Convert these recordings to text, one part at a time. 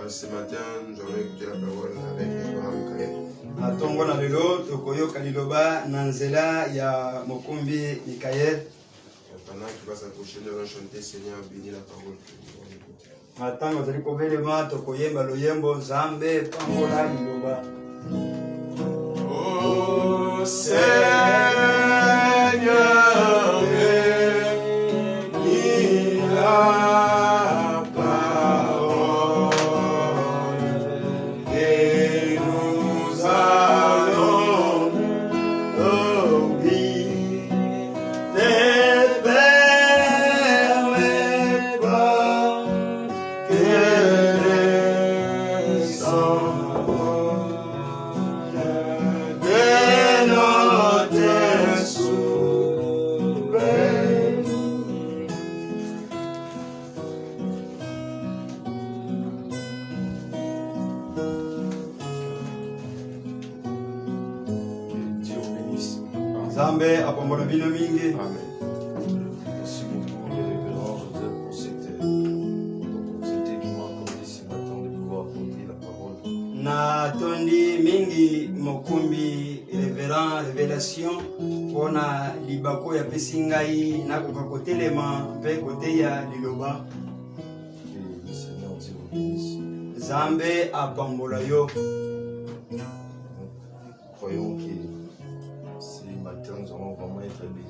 Ce matin, nous allons écouter la parole avec Abraham Kaye. Matongo na lelo tokoyoka liloba na nzela ya mokumbi Mikael. Pendant qu'il va s'approcher, nous allons chanter Seigneur, bénis la parole que nous allons écouter. Matango zali kobelema tokoyemba loyembo Nzambe pambola liloba. Oh Seigneur, bénis la parole et nous allons Oui, ne permets pas que les songes de notre souffle. Dieu vous bénisse. Nzambe apambola bino mingi. Amen. Merci beaucoup, les révérends Joseph, pour cette opportunité qui m'a accordé ce matin de pouvoir porter la parole. Na tondi mingi mokumbi reverend révélation pona libako ya pesingai na kokakotelema mpe koteya liloba. Que le Seigneur Dieu vous bénisse. Nzambe apambola yo. Nous croyons que ce matin, nous allons vraiment être bénis.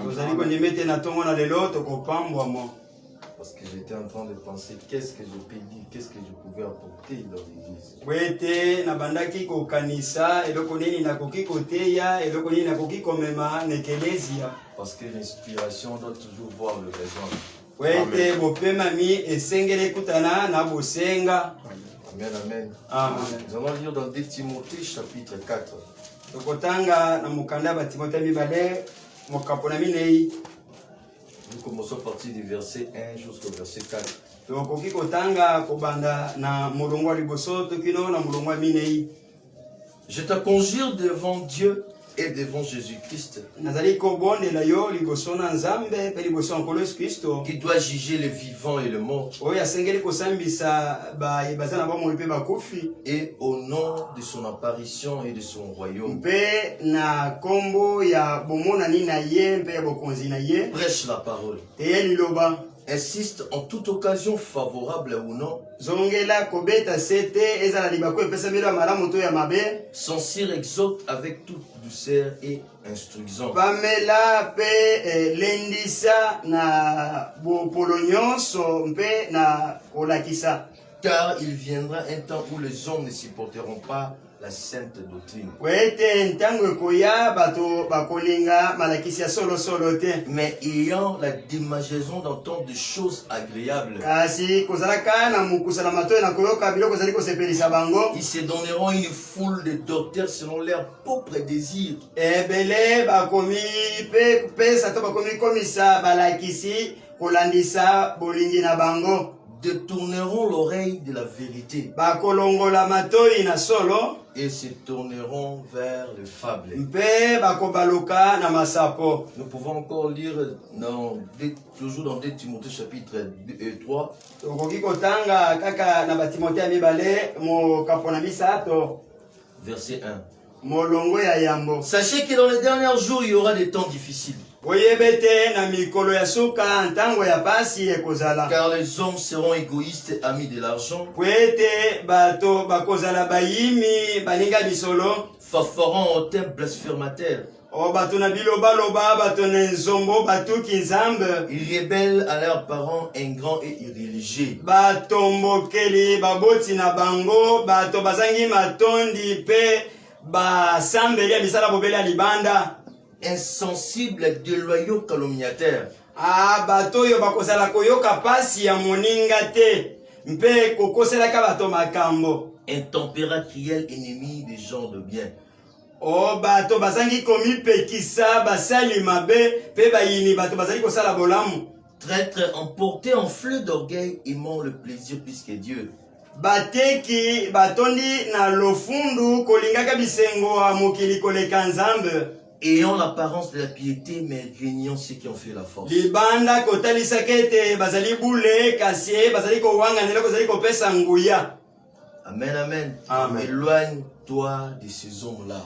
Tozali kondimete na tongo na lelo tokopambwamo. Parce que j'étais en train de penser qu'est-ce que je peux dire, qu'est-ce que je pouvais apporter dans l'église. Wete na bandaki kokanisa eloko nini nakoki koteya eloko nini nakoki komema na ekelezia. Parce que l'inspiration doit toujours voir le raison. Wete bopemami esengeli kutana na bosenga. Amen, amen. Amen. Nous allons lire dans 2 Timothée chapitre 4. Tokotanga na mukanda ba Timothée mibale mokapona minei. Nous commençons à partir du verset 1 jusqu'au verset 4. Tokoki kotanga kobanda na mulongo wa liboso tokino na mulongo wa minei. Je te conjure devant Dieu et devant Jésus-Christ, Nazali kobondela yo liboso na Nzambe pe liboso nkolo Yesu Kristo. qui doit juger les vivants et les morts, Oyo asengeli kosambisa baza na bomoi mpe bakufi. et au nom de son apparition et de son royaume. Mpe na kombo ya bomonani na ye mpe ya bokonzi na ye. Prêche la parole. Teye liloba. Insiste en toute occasion favorable ou non, Zongela kobeta sete ezala libako epesameli ya malamu to ya mabe. censure exhorte avec toute douceur et instruisant. Pamela pe lendisa na bopolo nyonso mpe na kolakisa. Car il viendra un temps où les hommes ne supporteront pas la sainte doctrine, Kwete ntango ekoya bato bakolinga malakisi ya solo solo te. mais ayant la démangeaison d'entendre des choses agréables. Kasi kozalaka na mokusala matoyi na koyoka biloko ezali kosepelisa bango. Ils se donneront une foule de docteurs selon leurs propres désirs. Ebele bakomi pe pesa to bakomi komisa balakisi kolandisa bolingi na bango. Détourneront l'oreille de la vérité Bakolongola matoyi na solo et se tourneront vers les fables. mpe bakobaluka na masapo. Nous pouvons encore lire toujours dans 2 Timothée chapitre 3, Tokoki kotanga kaka na batimote ya mibale mokapona misato verset 1. molongo ya yambo. Sachez que dans les derniers jours, il y aura des temps difficiles. Oyebe te na mikolo ya suka ntango ya pasi ekozala. Car les hommes seront égoïstes, amis de l'argent, Po ete bato bakozala bayimi baninga misolo. fanfarons, hautains, blasphémateurs, O bato na bilobaloba bato na nzombo batuki Nzambe. irrébelles à leurs parents, ingrats et irréligieux, Batombokeli baboti na bango bato bazangi matondi pe basambeli ya misala bobele ya libanda. insensibles, déloyaux, calomniateurs, Bato oyo bakozala koyoka pasi ya moninga te mpe kokoselaka bato makambo. intempérats, criels, ennemis des gens de bien, O bato bazangi komipekisa basali mabe pe bayini bato bazali kosala bolamu. traîtres, emportés en fleur d'orgueil, aimant le plaisir plus que Dieu, Bateki batondi na lofundu kolingaka bisengo ya mokili koleka Nzambe. ayant l'apparence de la piété, mais régnant ceux qui ont fait la force. Libanda kotalisa kete bazali bule kasi bazali ko wanga nelo bazali ko pesa nguya. Amen, amen. Amen. Éloigne-toi de ces hommes-là.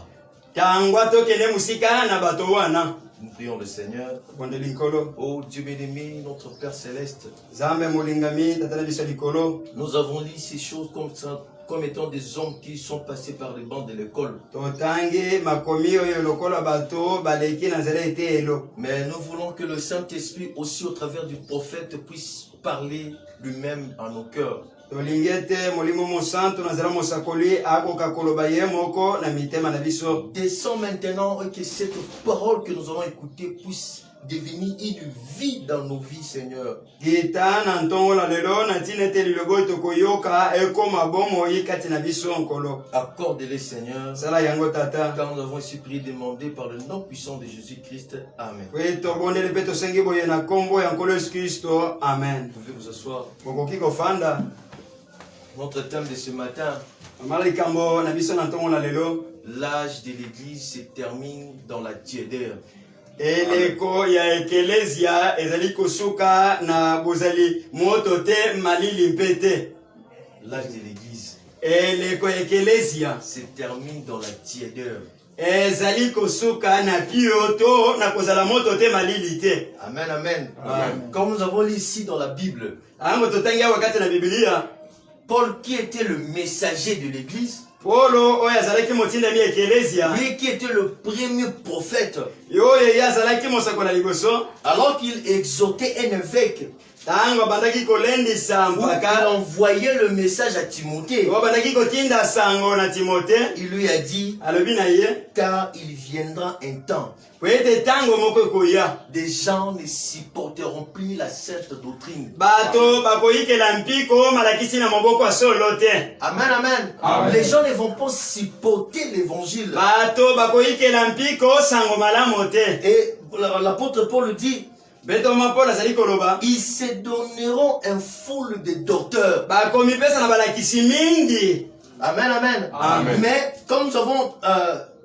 Tangwa tokende musika na bato wana. Nous prions le Seigneur. Bondeli likolo. Oh Dieu bien-aimé, notre Père Céleste, Zambe molingami tatana biso likolo. nous avons lu ces choses comme ça, comme étant des hommes qui sont passés par les bancs de l'école. Totangi makomi oyo lokola bato baleki na nzela ete elo. Mais nous voulons que le Saint-Esprit aussi au travers du prophète puisse parler lui-même à nos cœurs. Tolingi ete molimo mosantu na nzela mosakoli akoka koloba ye moko na mitema na biso. Descends maintenant et que cette parole que nous allons écouter puisse devenir une vie dans nos vies, Seigneur. Kita na ntongo la lelo na tina ete lilobo tokoyoka ekoma bomoi kati na biso nkolo. Accorde-les, Seigneur. Sala yango tata. Car nous avons ainsi prié demandé par le nom puissant de Jésus-Christ. Amen. We tobondeli pe tosengi boye na kombo ya nkolo Yesu Kristo. Amen. Vous pouvez vous asseoir. Bokoki kofanda. Notre thème de ce matin, Mama likambo na biso na ntongo la lelo. l'âge de l'Église se termine dans la tiédeur. Eleko ya ekelesia ezali kosuka na bozali moto te malili mpete. L'âge de l'Église Eleko ya ekelesia se termine dans la tiédeur. ezali kosuka na kioto na kozala moto te malili te. Amen, amen. Amen. Comme nous avons lu ici dans la Bible, Ango totangi wakati na Biblia. Paul qui était le messager de l'Église, Polo oyo azalaki motinda mi ekelesia. lui qui était le premier prophète, Yoye yazalaki mosako na liboso. alors qu'il exhortait un évêque, Tango bandaki kolendisa où il mpaka. envoyait le message à Timothée, Oyo bandaki kotinda sango na Timote. il lui a dit, Alobi na ye. car il viendra un temps, Po ete tango moko ekoya. des gens ne supporteront plus la sainte doctrine. Bato bakoyikela mpiko malakisi na maboko ya solo te. Amen, amen. Amen. Les gens ne vont pas supporter l'évangile. Bato bakoyikela mpiko sango malamu te. Et l'apôtre Paul dit, Beto mapola azali koloba. ils se donneront un foule de docteurs. Bakomi pesa na balakisi mingi. Amen, amen. Amen. Mais comme nous avons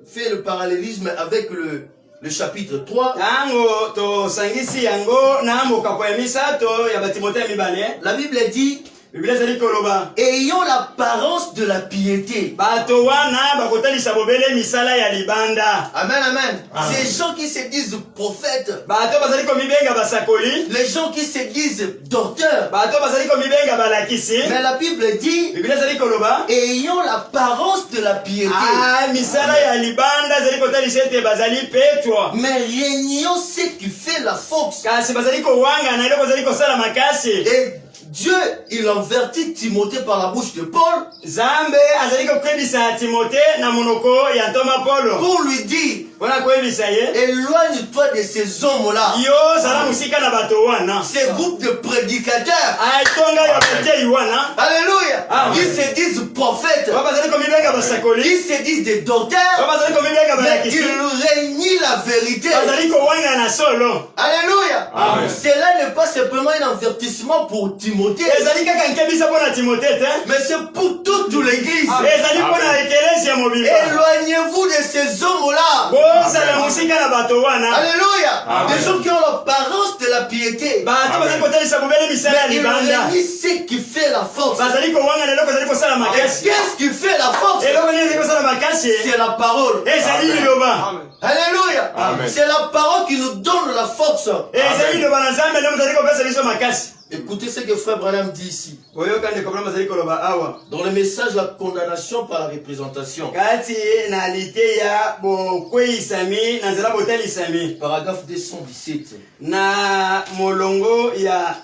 fait le parallélisme avec le chapitre 3, Tango tosangisi yango na mokapo ya misato ya batimote ya mibale. la Bible dit, Biblia ezali koloba. ayant l'apparence de la piété. Bato wana bakotalisa bobele misala ya libanda. Amen, amen. Amen. Ces gens qui se disent prophètes, Bato bazali komibenga basakoli. les gens qui se disent docteurs. Bato bazali komibenga balakisi. Mais la Bible dit, Biblia ezali koloba. ayant l'apparence de la piété. Ah, misala ya libanda ezali kotalisa ete bazali petwa. Mais régnant ce qui fait la force. Kasi bazali kowanga na eloko bazali kosala makasi. Et Dieu, il avertit Timothée par la bouche de Paul Zambe azali kokwebisa Timote na monoko ya ntoma Polo. pour lui dire, Mpona koyebisa ye. éloigne-toi de ces hommes-là, Yo zala musika na bato wana. ces groupes de prédicateurs. Aitonga ya bateyi wana. Alléluia. Amen. Ils se disent prophètes, Oyo bazali komibenga basakoli. ils se disent des Oyo docteurs, bazali komibenga mais balakisi. ils règnent la vérité. Bazali kowanga na solo. Alléluia. Amen. Cela n'est pas simplement un avertissement pour Timothée, Ezali kaka nkebisa mpona Timote te. mais c'est pour toute l'église. Ezali mpona ekelesi ya mobimba. Éloignez-vous de ces hommes-là. Bozala musika na bato wana. Alléluia. Amen. Des gens qui ont l'apparence de la piété. Bato bazali kotalisa bobele misala ya Mais il libanda. renie ce qui fait la force. Bazali kowanga na eloko ezali kosala Et makasi. qu'est-ce qui fait la force? Eloko nini ezali kosala makasi. C'est la parole. Ezali Amen. liloba. Alléluia. Amen. C'est la parole qui nous donne la force. Ezali liloba na Nzambe nde mozali kopesa biso makasi. Écoutez ce que frère Branham dit ici. Oyoka ndeko Branham azali koloba awa. Dans le message, la condamnation par la représentation. Kati na liteya bokweyisami na nzela botelisami. Paragraphe 217. Na molongo ya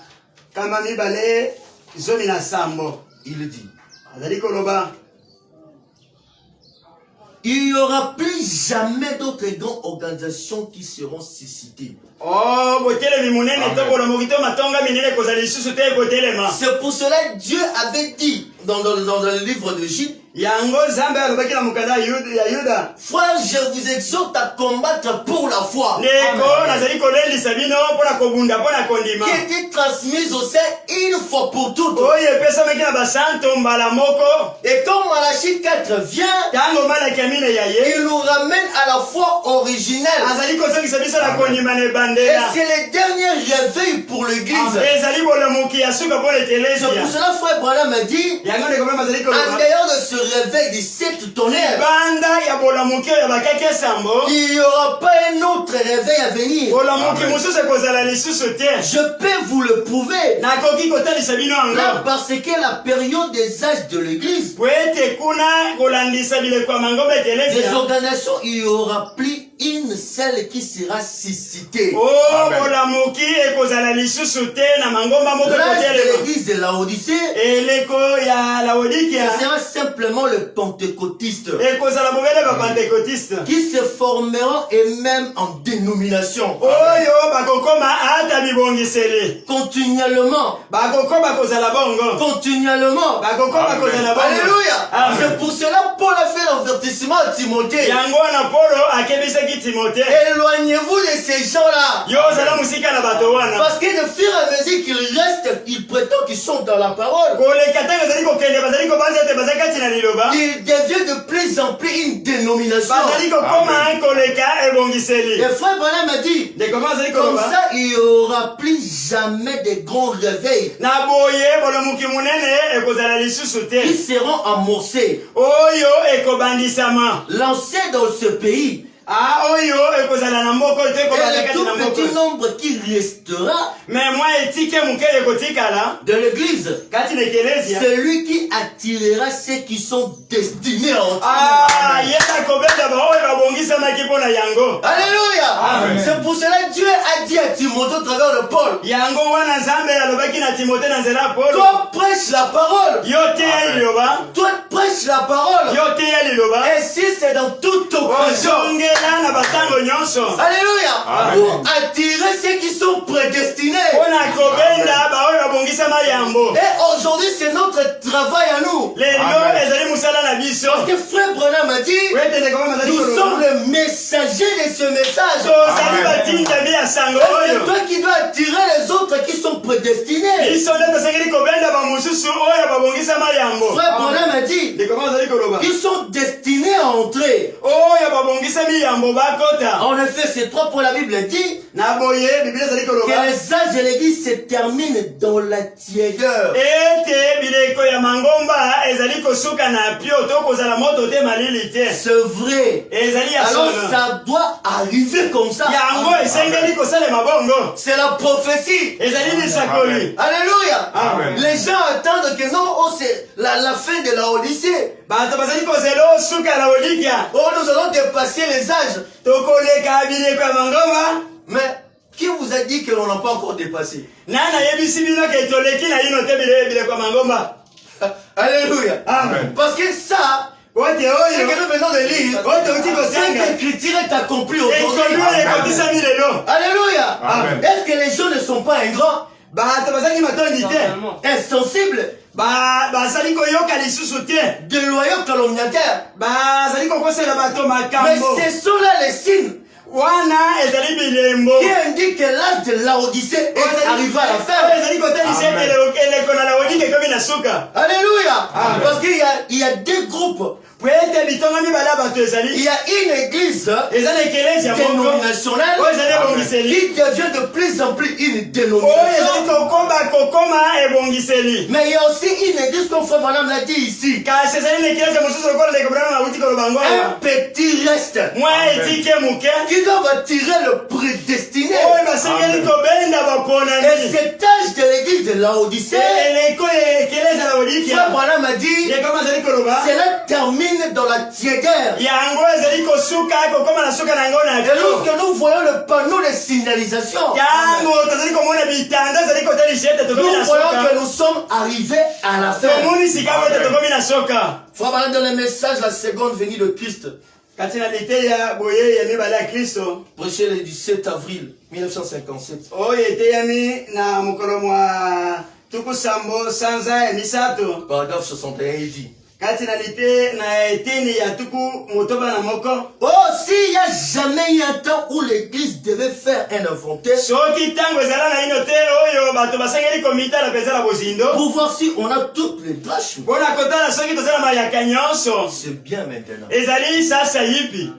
kama mibale zomi na sambo. Il dit, Azali koloba. il n'y aura plus jamais d'autres grandes organisations qui seront suscitées. Oh, botelemi munene Amen. tokolo mokito matonga minene kozali lisusu te botelema. C'est pour cela que Dieu avait dit dans le livre de Jude, Yango Nzambe alobaki na mokanda ya Yuda. frère, je vous exhorte à combattre pour la foi Ndeko nazali kolendisa bino mpona kobunda mpona kondima. qui était transmise au sein une fois pour toutes. Oyo epesamaki na basanto mbala moko. Et quand Malachie 4 vient, Tango malaki ya mine ya ye. il nous ramène à la foi originelle. Azali kozongisa biso na kondima na Et ebandela. c'est le dernier réveil pour l'église. ezali bolamuki ya suka po C'est ekelezia pour cela, frère Branham a dit, yango ndeko mpe bazali en koloba dehors de ce réveil de cette tonnerre, banda ya bolamuki oyo ya bakaki esambo il n'y aura pas un autre réveil à venir. bolamuki mosusu ekozala lisusu te Je peux vous le prouver. nakoki kotalisa bino Là, yango parce que la période des âges de l'église, po ete kuna kolandisa bileko ya mangomba des ekelezia organisations, il n'y aura plus une seule qui sera suscitée. o bolamuki ekozala lisusu te na mangomba moko L'âge de ekotelema l'église de Laodicée, eleko ya laodikia ce sera simplement le pentecôtiste ekozala bobele bapentekotiste qui se formeront et même en dénomination. oyo bakokoma ata bibongiseli Continuellement. bakokoma kozala bongo Continuellement. bakokoma kozala bongo Alléluia. Amen. C'est pour cela Paul a fait l'avertissement à Timothée. yango wana polo akebisaki timote Éloignez-vous de ces gens-là. yo ozala mosika na bato wana Parce que de fur et à mesure qu'ils restent, ils prétendent qu'ils sont dans la parole. koleka ntango ezali kokende bazali kobanza ete baza kati na liloba Ils deviennent de plus en plus une dénomination. bazali kokoma koleka ebongiseli Et frère Branham a dit, ndeko azali comme koloba ça, il n'y aura plus jamais de grands réveils na boye bolomuki munene ekozala lisusu te qui seront amorcés, oyo ekobandisama lancés dans ce pays. oyo ekozala na mboko te Et ekobanda le kati tout na petit mboko nombre qui restera me mwa etike moke ekotikala de l'église, kati na ekelezia celui qui attirera ceux qui sont destinés à entrer. ye nakobenda baoyo babongisamaki mpo na yango Alléluia. Amen. C'est pour cela que Dieu a dit à Timothée au travers de Paul, yango wana nzambe alobaki na timote na nzela ya polo toi prêche la parole. yo teya liloba Toi prêche la parole. yo teya liloba Et si c'est dans toute occasion. ozongela na batango nyonso Alléluia. Amen. Pour attirer ceux qui sont prédestinés. mpo na kobenda baoyo babongisama yambo Et aujourd'hui, c'est notre travail à nous. lelo Amen. ezali mosala na biso Parce que frère Branham a dit, wete ndeko bazali nous sommes koloba les messagers de ce message. tozali Amen. batindami ya sango Et c'est oyo toi qui dois attirer les autres qui sont prédestinés. biso nde tosengeli kobenda bamosusu oyo babongisama yambo Frère Branham a dit, ndeko bazali koloba ils sont destinés à entrer. oyo babongisami yambo bakota En effet, c'est toi pour la Bible dit na boye biblia ezali que koloba les âges de l'église se terminent dans la tiédeur. ete bileko ya mangomba ezali kosuka na pio to kozala moto te malili te C'est vrai. ezali ya Alors solo ça doit arriver comme ça. yango esengeli kosalema bongo C'est la prophétie. ezali lisakoli Alléluia. Amen. Les gens attendent que non, oh, c'est la fin de la Odyssée. bato bazali kozela osuka na odikia Oh, nous allons dépasser les âges. tokoleka bileko ya mangomba Mais qui vous a dit que l'on n'a pas encore dépassé? nani ayebisi bino ke toleki na yino te bileko ya mangomba Alléluia. Amen. Parce que ça, ote ce oyo que nous venons de lire, ote outi kosenga cette écriture est accomplie aujourd'hui. ekomi oyo ekotisami lelo Alléluia. Amen. Est-ce que les gens ne sont pas ingrats, bato bazangi matondi te insensibles, bazali koyoka lisusu te déloyaux, calomniateurs? bazali kokosela bato Mais makambo ce sont là les signes wana ezali bilembo qui indiquent que l'âge de la Odyssée est arrivé à la oyo fin. ezali kotalisa ete eleko na laodike ekomi na suka Alléluia. Amen. Parce qu'il y a deux groupes. po ete bitonga mibale ya bato Il ezali y a une église eza na ekelesi ya moko dénominationnelle oyo ezali ebongiseli qui devient de plus en plus une oyo ezali dénomination. kokoma ebongiseli Mais il y a aussi une église, comme frère Madame l'a dit ici, kasi ezali na ekelesi ya mosusu lokola ndeko brana nauti koloba ngo un awa petit reste mwa Amen. etike moke qui doivent attirer le prédestiné. oyo basengeli kobenda Et baponani cet âge de l'église de Laodicée, eleko ekelesi ya frère laodikia Madame a dit, ndeko bazali koloba cela termine dans la tiédeur. yango ezali kosuka kokoma na suka na yango na Et pio lorsque nous voyons le panneau de signalisation, yango tozali komona bitanda ezali kotalisa ete tokomi nous na voyons que soka nous sommes arrivés à la fin. tomoni sika po ete tokomi na soka Frère Madame, dans le message, la seconde venue de Christ, kati na liteya boye ya mibale ya kristo prêché le 17 avril 1957. oyo eteyami na mokolo mwa tuku sambo sanza ya misato Paragraphe 61, il dit, kati na lite na eteni ya tuku motoba na moko oh, s'il n'y a jamais eu un temps où l'église devait faire un inventaire soki ntango ezala na ino te oyo bato basengeli komitala mpenza na bozindo pour voir si on a toutes les tâches, mpona kotala soki tozala mayaka nyonso c'est bien maintenant. ezali sasa yipi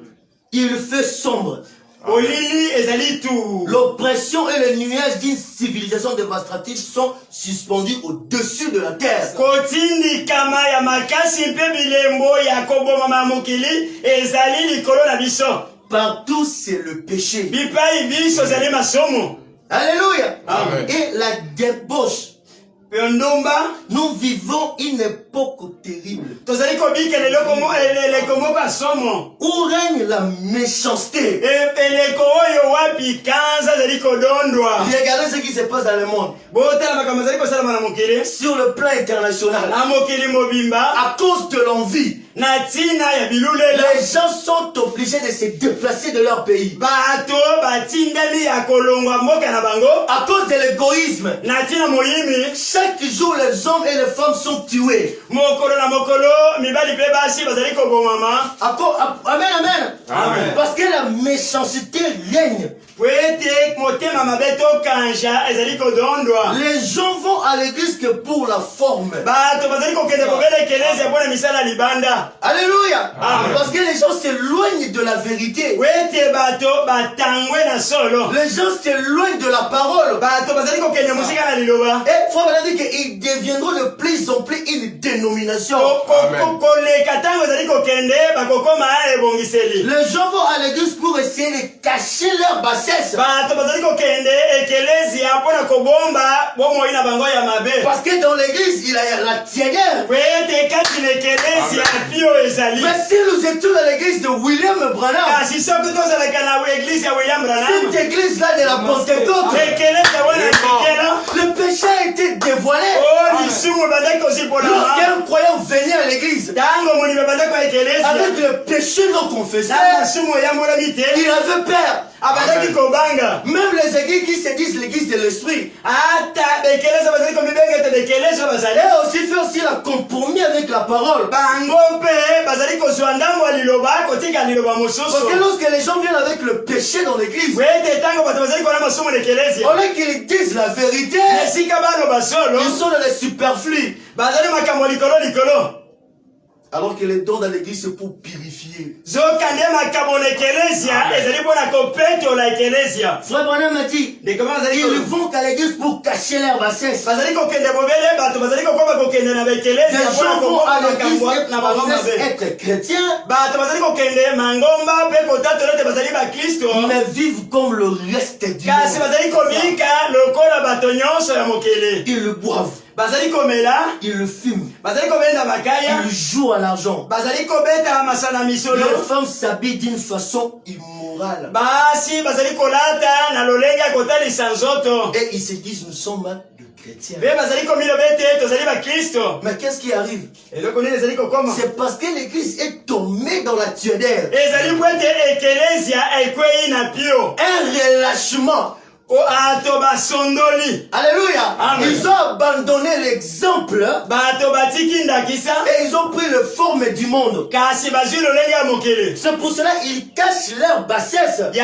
Il fait sombre. olili ezali tout. L'oppression et le nuage d'une civilisation dévastatrice sont suspendus au-dessus de la terre. Kotindi kama ya makasi mpe bilembo ya koboma mokili ezali likolo na biso. Partout c'est le péché. Bipai biso ezali masomo. Alléluia. Amen. Et la débauche. Nous vivons une époque terrible où règne la méchanceté. Regardez ce qui se passe dans le monde. Sur le plan international, à cause de l'envie, les gens sont obligés de se déplacer de leur pays. À cause de l'égoïsme, chaque jour les hommes et les femmes sont tués. Amen, amen. Amen. Parce que la méchanceté règne. Les gens vont à l'église que pour la forme. Alléluia. Amen. Parce que les gens s'éloignent de la vérité. Les gens s'éloignent de la parole. Et frère m'a dit qu'ils deviendront de plus en plus une dénomination. Les gens vont à l'église pour essayer de cacher leur bassesse. Parce que dans l'église, il y a la tièdeur. Mais si nous étions dans l'église de William Branham, cette église-là de la Pentecôte, le péché a été dévoilé. Lorsqu'un croyant venait à l'église avec le péché non confessé, il avait peur. Même les églises qui se disent l'église de l'esprit, et aussi fait aussi la compromis avec la parole. Parce que lorsque les gens viennent avec le péché dans l'église, au lieu qu'ils disent la vérité, ils sont dans les superflus. Alors que les dons dans l'église c'est pour purifier. Frère Branham a dit, ils vont à l'église pour cacher leur bassesse. Des gens vont à l'église être chrétiens, mais vivent comme le reste du monde. Ils le boivent. Ils le fument. Ils jouent à l'argent. Les femmes s'habillent d'une façon immorale. Et ils se disent, nous sommes de chrétiens. Mais qu'est-ce qui arrive? C'est parce que l'église est tombée dans la tuedaire. Un relâchement. Alléluia. Amen. Ils ont abandonné l'exemple et ils ont pris le forme du monde. C'est pour cela qu'ils cachent leur bassesse. Et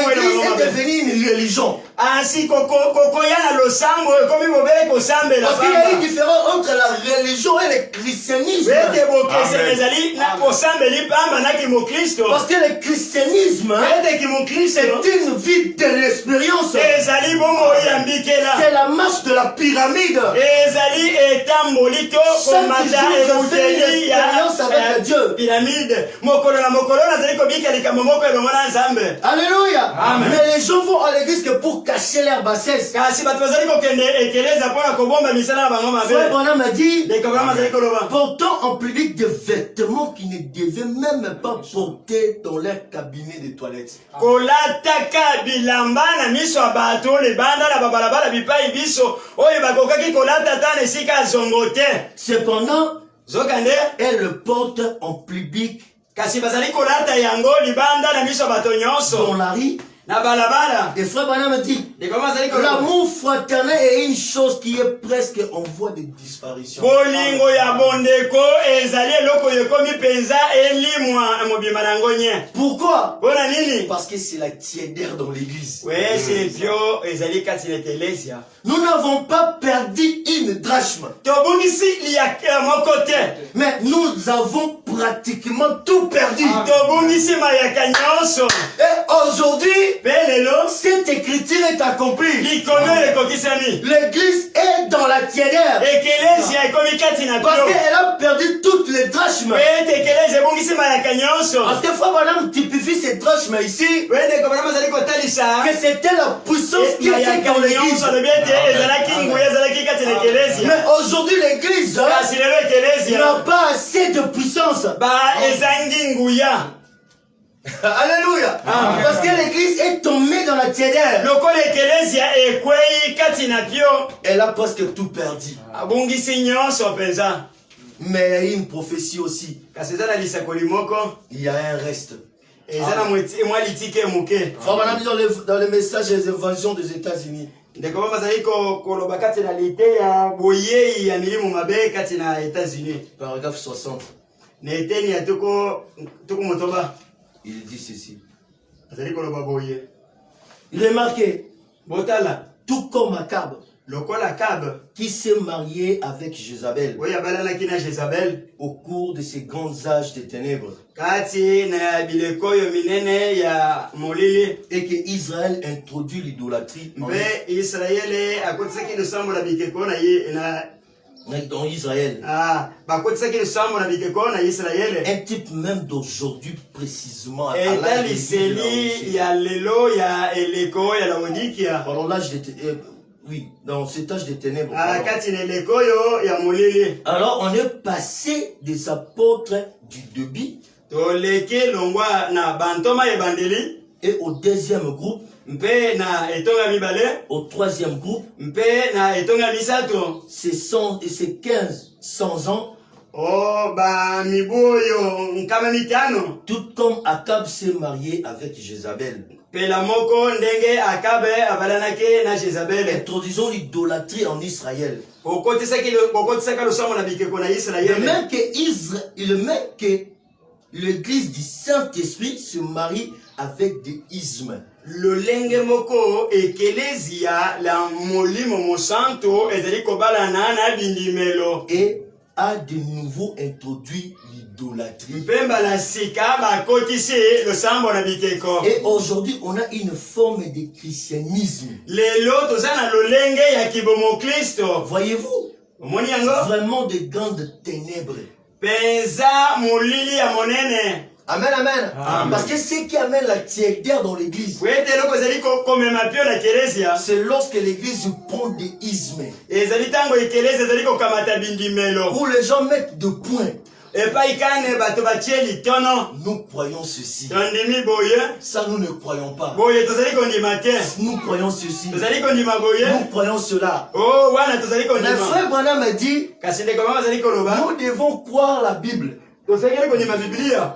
l'église est devenue une religion. Parce qu'il y a une différence entre la religion et le christianisme. Parce que le christianisme, c'est une vie de l'expérience. C'est la marche de la pyramide. Chaque jour, je fais une expérience avec Dieu. Alléluia. Amen. Mais les gens vont à l'église que pour cacher leur bassesse. Frère Branham a dit, portant en public des vêtements qui ne devaient même pas porter dans leur cabinet de toilette. Cependant, elle le porte en public dans la rue, Na balabala. Et frère Branham dit, Ndeko bazali ko. l'amour fraternel est une chose qui est presque en voie de disparition. Bolingo ya bondeko ezali eloko yekomi penza elimwa mobima na ngonye. Pourquoi? Bona nini? Parce que c'est la tiédeur dans l'église. Ouais, c'est bio ezali kati na eklesia. Nous n'avons pas perdu une drachme. Tobungisi liya mokote. Mais nous avons pratiquement tout perdu. Tobungisi mayaka nyonso. Et aujourd'hui, Belelo cette écriture est accomplie. likono ekokisami. L'église est dans la tiédeur. Eklesia ekomi kati na Parce bio. qu'elle a perdu toutes les drachmes. Pe eklesia ebungisi mayaka nyonso. Parce que frère Branham typifie ces drachmes ici. Ouais, ndeko bana bazali kotalisa. Que c'était la puissance qui était Mayaka dans l'église. nyonso lobete ezalaki nguya ezalaki kati na eklesia. Mais aujourd'hui, l'église Kasi lelo eklesia n'a pas assez de puissance. ba ezangi nguya. Alléluia. Amen. Parce que l'église est tombée dans la tiédeur. Lokola eklesia ekwei kati na bio. Elle a presque tout perdu. Abungisi nyonso penza. Mais il y a une prophétie aussi. Kasi eza na lisakoli moko. Il y a un reste. Eza na mwa litike muke. Frère Branham dit dans le message des évasions des États-Unis. Ndeko bazali koloba kati na lite ya boyei ya milimu mabe kati na États-Unis. Paragraphe 60. Na eteni ya tuko motoba. Il dit ceci. Bazali koloba boye. Remarquez, Botala. tout comme Akab, Lokola Kab. qui s'est marié avec Jézabel Oya balala kina Jezabel. au cours de ces grands âges des ténèbres, Kati na bileko yo minene ya molili. et que Israël introduit l'idolâtrie Mbe Israele akotisaki lusambo na bikeko na ye na dans Israël. bakotisaki lusambo na bikeko na Israele. Un type même d'aujourd'hui précisément. Eta liseli ya lelo ya eleko ya Laodikia. Pendant l'âge des ténèbres. Oui, dans cet âge des ténèbres. pardon. Kati na eleko yo ya molili. Alors on est passé des apôtres du début Toleke longwa na bantoma ebandeli. et au deuxième groupe, Mpe na etonga mibale. au troisième groupe, Mpe na etonga misato. c'est 100 ans, Oh ba miboyo nkama mitano. tout comme Akab s'est marié avec Jézabel. Pela moko ndenge Akabe abalanake na Jezabel. Introduisons l'idolâtrie en Israël. Okotisaki lusambo na bikeko na Le Israele. même que l'église du Saint-Esprit se marie avec des ismes. Lolenge moko ekelesia la molimo mosanto ezali kobalana na bindimelo. Et a de nouveau introduit l'idolâtrie. Mpemba la sika bakotisi lusambo na bikeko. Et aujourd'hui, on a une forme de christianisme. Lelo toza na lolenge ya kibomo Kristo. Voyez-vous, Omoni yango? vraiment de grandes ténèbres. Penza molili ya monene. Amen, amen. Amen. Parce que ce qui amène la tiédeur dans l'église, Wete loko ezali komema pio na ekelesia. c'est lorsque l'église prend des ismes, Ezali tango ekelesia ezali kokamata bindimelo. où les gens mettent de points. Epai kane bato batie litono. Nous croyons ceci. Tondimi boye. Ça, nous ne croyons pas. Boye tozali kondima te. Nous croyons ceci. Tozali kondima boye. Nous croyons cela. Oh wana tozali Le kondima. frère Branham a dit, Kasi ndeko mama zali koloba. nous devons croire la Bible. Tozali kondima Biblia.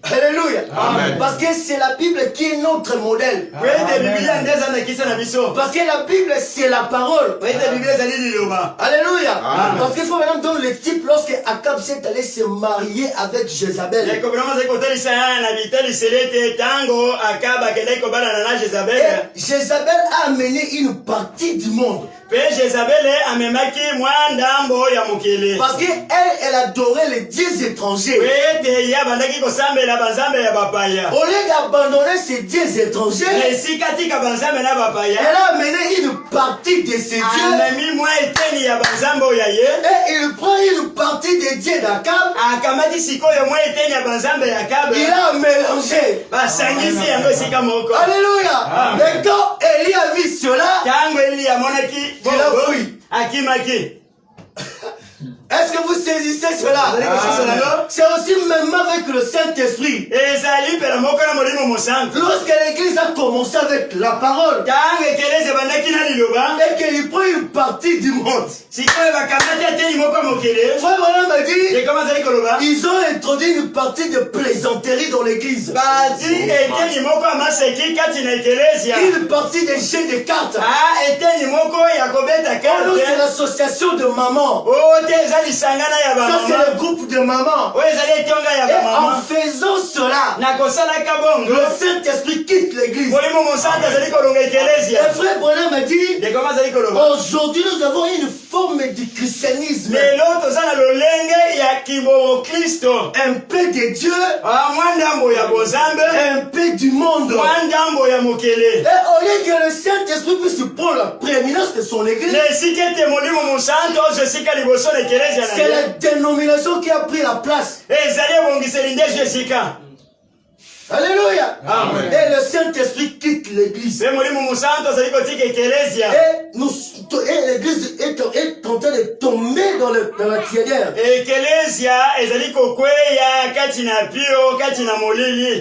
Alléluia. Amen. Parce que c'est la Bible qui est notre modèle. Wete Biblia ndeza na kisa na biso. Parce que la Bible, c'est la parole. Wete Biblia zali liloba. Alléluia. Amen. Parce qu'il faut maintenant donner le type lorsque Akab s'est allé se marier avec Jézabel. Ndeko mama zali kotalisa na bitali selete tango akaba kende kobala na Jezabel. Et Jézabel a amené une partie du monde. Pe Jezabel amemaki mwandambo ya mokili. Parce qu'elle adorait les dieux étrangers. Wete ya bandaki kosambela banzambe ya bapaya. Au lieu d'abandonner ces dieux étrangers, Esika tika banzambe na bapaya. elle a amené une partie de ces dieux. Amemi mwa eteni ya banzambe ya ye. Et il prend une partie des dieux d'Akab. Akamati sikoyo mwa eteni ya banzambe ya Akabe. Il a mélangé. Basangisi yango esika moko. Alléluia. Mais quand Élie a vu cela, Tango Eli amonaki il a fui. akimaki. Est-ce que vous saisissez cela? C'est aussi même avec le Saint-Esprit. Lorsque l'église a commencé avec la parole, et qu'il prend une partie du monde, Frère Branham m'a dit, ils ont introduit une partie de plaisanterie dans l'église. Une partie des jeux de cartes. C'est l'association de mamans. Ça c'est le groupe de mamans. Et en faisant cela, le Saint-Esprit quitte l'église. Et Frère Branham m'a dit, aujourd'hui nous avons une forme du christianisme. Un peu de Dieu, un peu du monde. Et au lieu que le Saint-Esprit puisse prendre la prééminence de son église, c'est la dénomination qui a pris la place. Alléluia. Amen. Et le Saint-Esprit quitte l'église. Et l'église est en train de tomber dans la tiédière.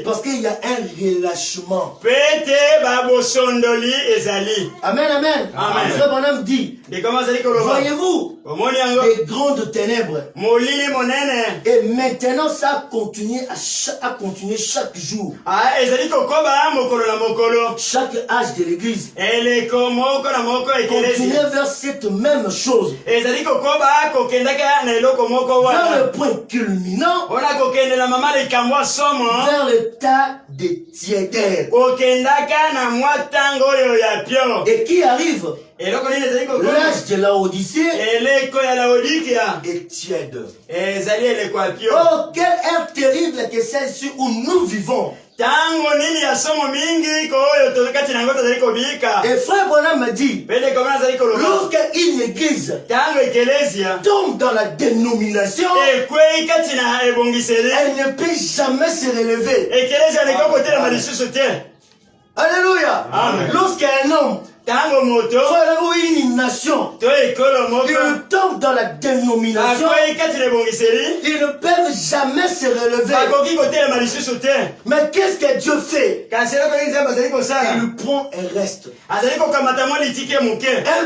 Parce qu'il y a un relâchement. Amen, amen. Frère Branham dit, voyez-vous les grandes ténèbres. Et maintenant ça continue chaque jour. Chaque âge de l'église continue vers cette même chose. Vers le point culminant, vers le tas de tiédeur. Et qui arrive? L'âge de la Odyssée est tiède. Oh, quelle ère terrible que celle-ci où nous vivons. Et Frère Branham me dit, lorsqu'une église tombe dans la dénomination, elle ne peut jamais se relever. Alléluia. Lorsqu'un homme, une nation, ils tombent dans la dénomination, ils ne peuvent jamais se relever. Mais qu'est-ce que Dieu fait? Il prend et reste. Un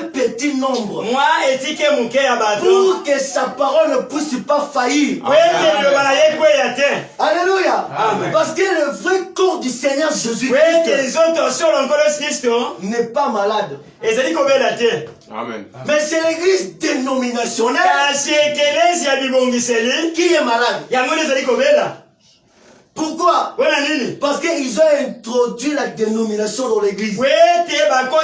petit nombre. Pour que sa parole ne puisse pas faillir. Alléluia. Parce que le vrai corps du Seigneur Jésus-Christ n'est pas malade. Amen. Mais c'est l'église dénominationnelle qui est malade. Pourquoi? Parce qu'ils ont introduit la dénomination dans l'église. Parce que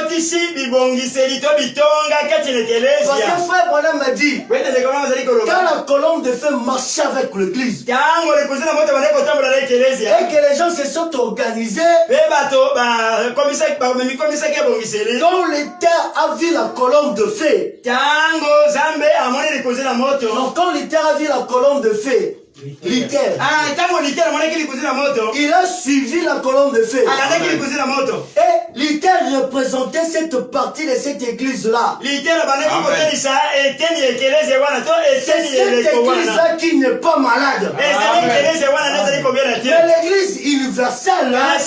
Frère Branham m'a dit, quand la colonne de feu marchait avec l'église, et que les gens se sont organisés, quand l'État a vu la colonne de feu, donc quand l'État a vu la colonne de feu, il a suivi la colonne de feu. Et l'État représentait cette partie de cette église-là. C'est cette église-là qui n'est pas malade. Mais l'église universelle, elle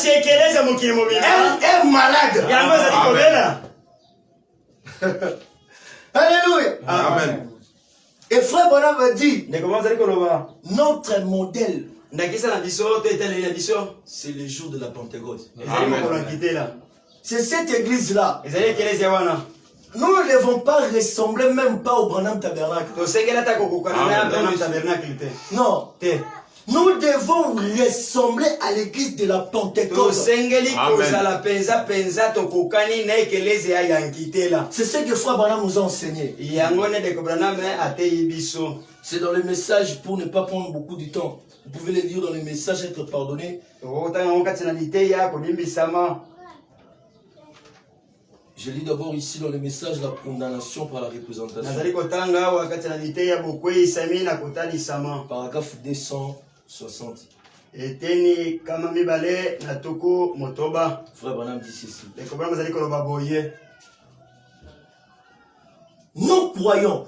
est malade. Alléluia. Amen. Et Frère Branham a dit, notre modèle, c'est le jour de la Pentecôte. C'est cette église-là. Nous ne devons pas ressembler même pas au Branham Tabernacle. Non. Nous devons ressembler à l'église de la Pentecôte. C'est ce que Frère Branham nous a enseigné. C'est dans le message, pour ne pas prendre beaucoup de temps. Vous pouvez le dire dans le message, être pardonné. Je lis d'abord ici dans le message la condamnation par la représentation. Paragraphe 260. Frère Branham dit ceci. Nous croyons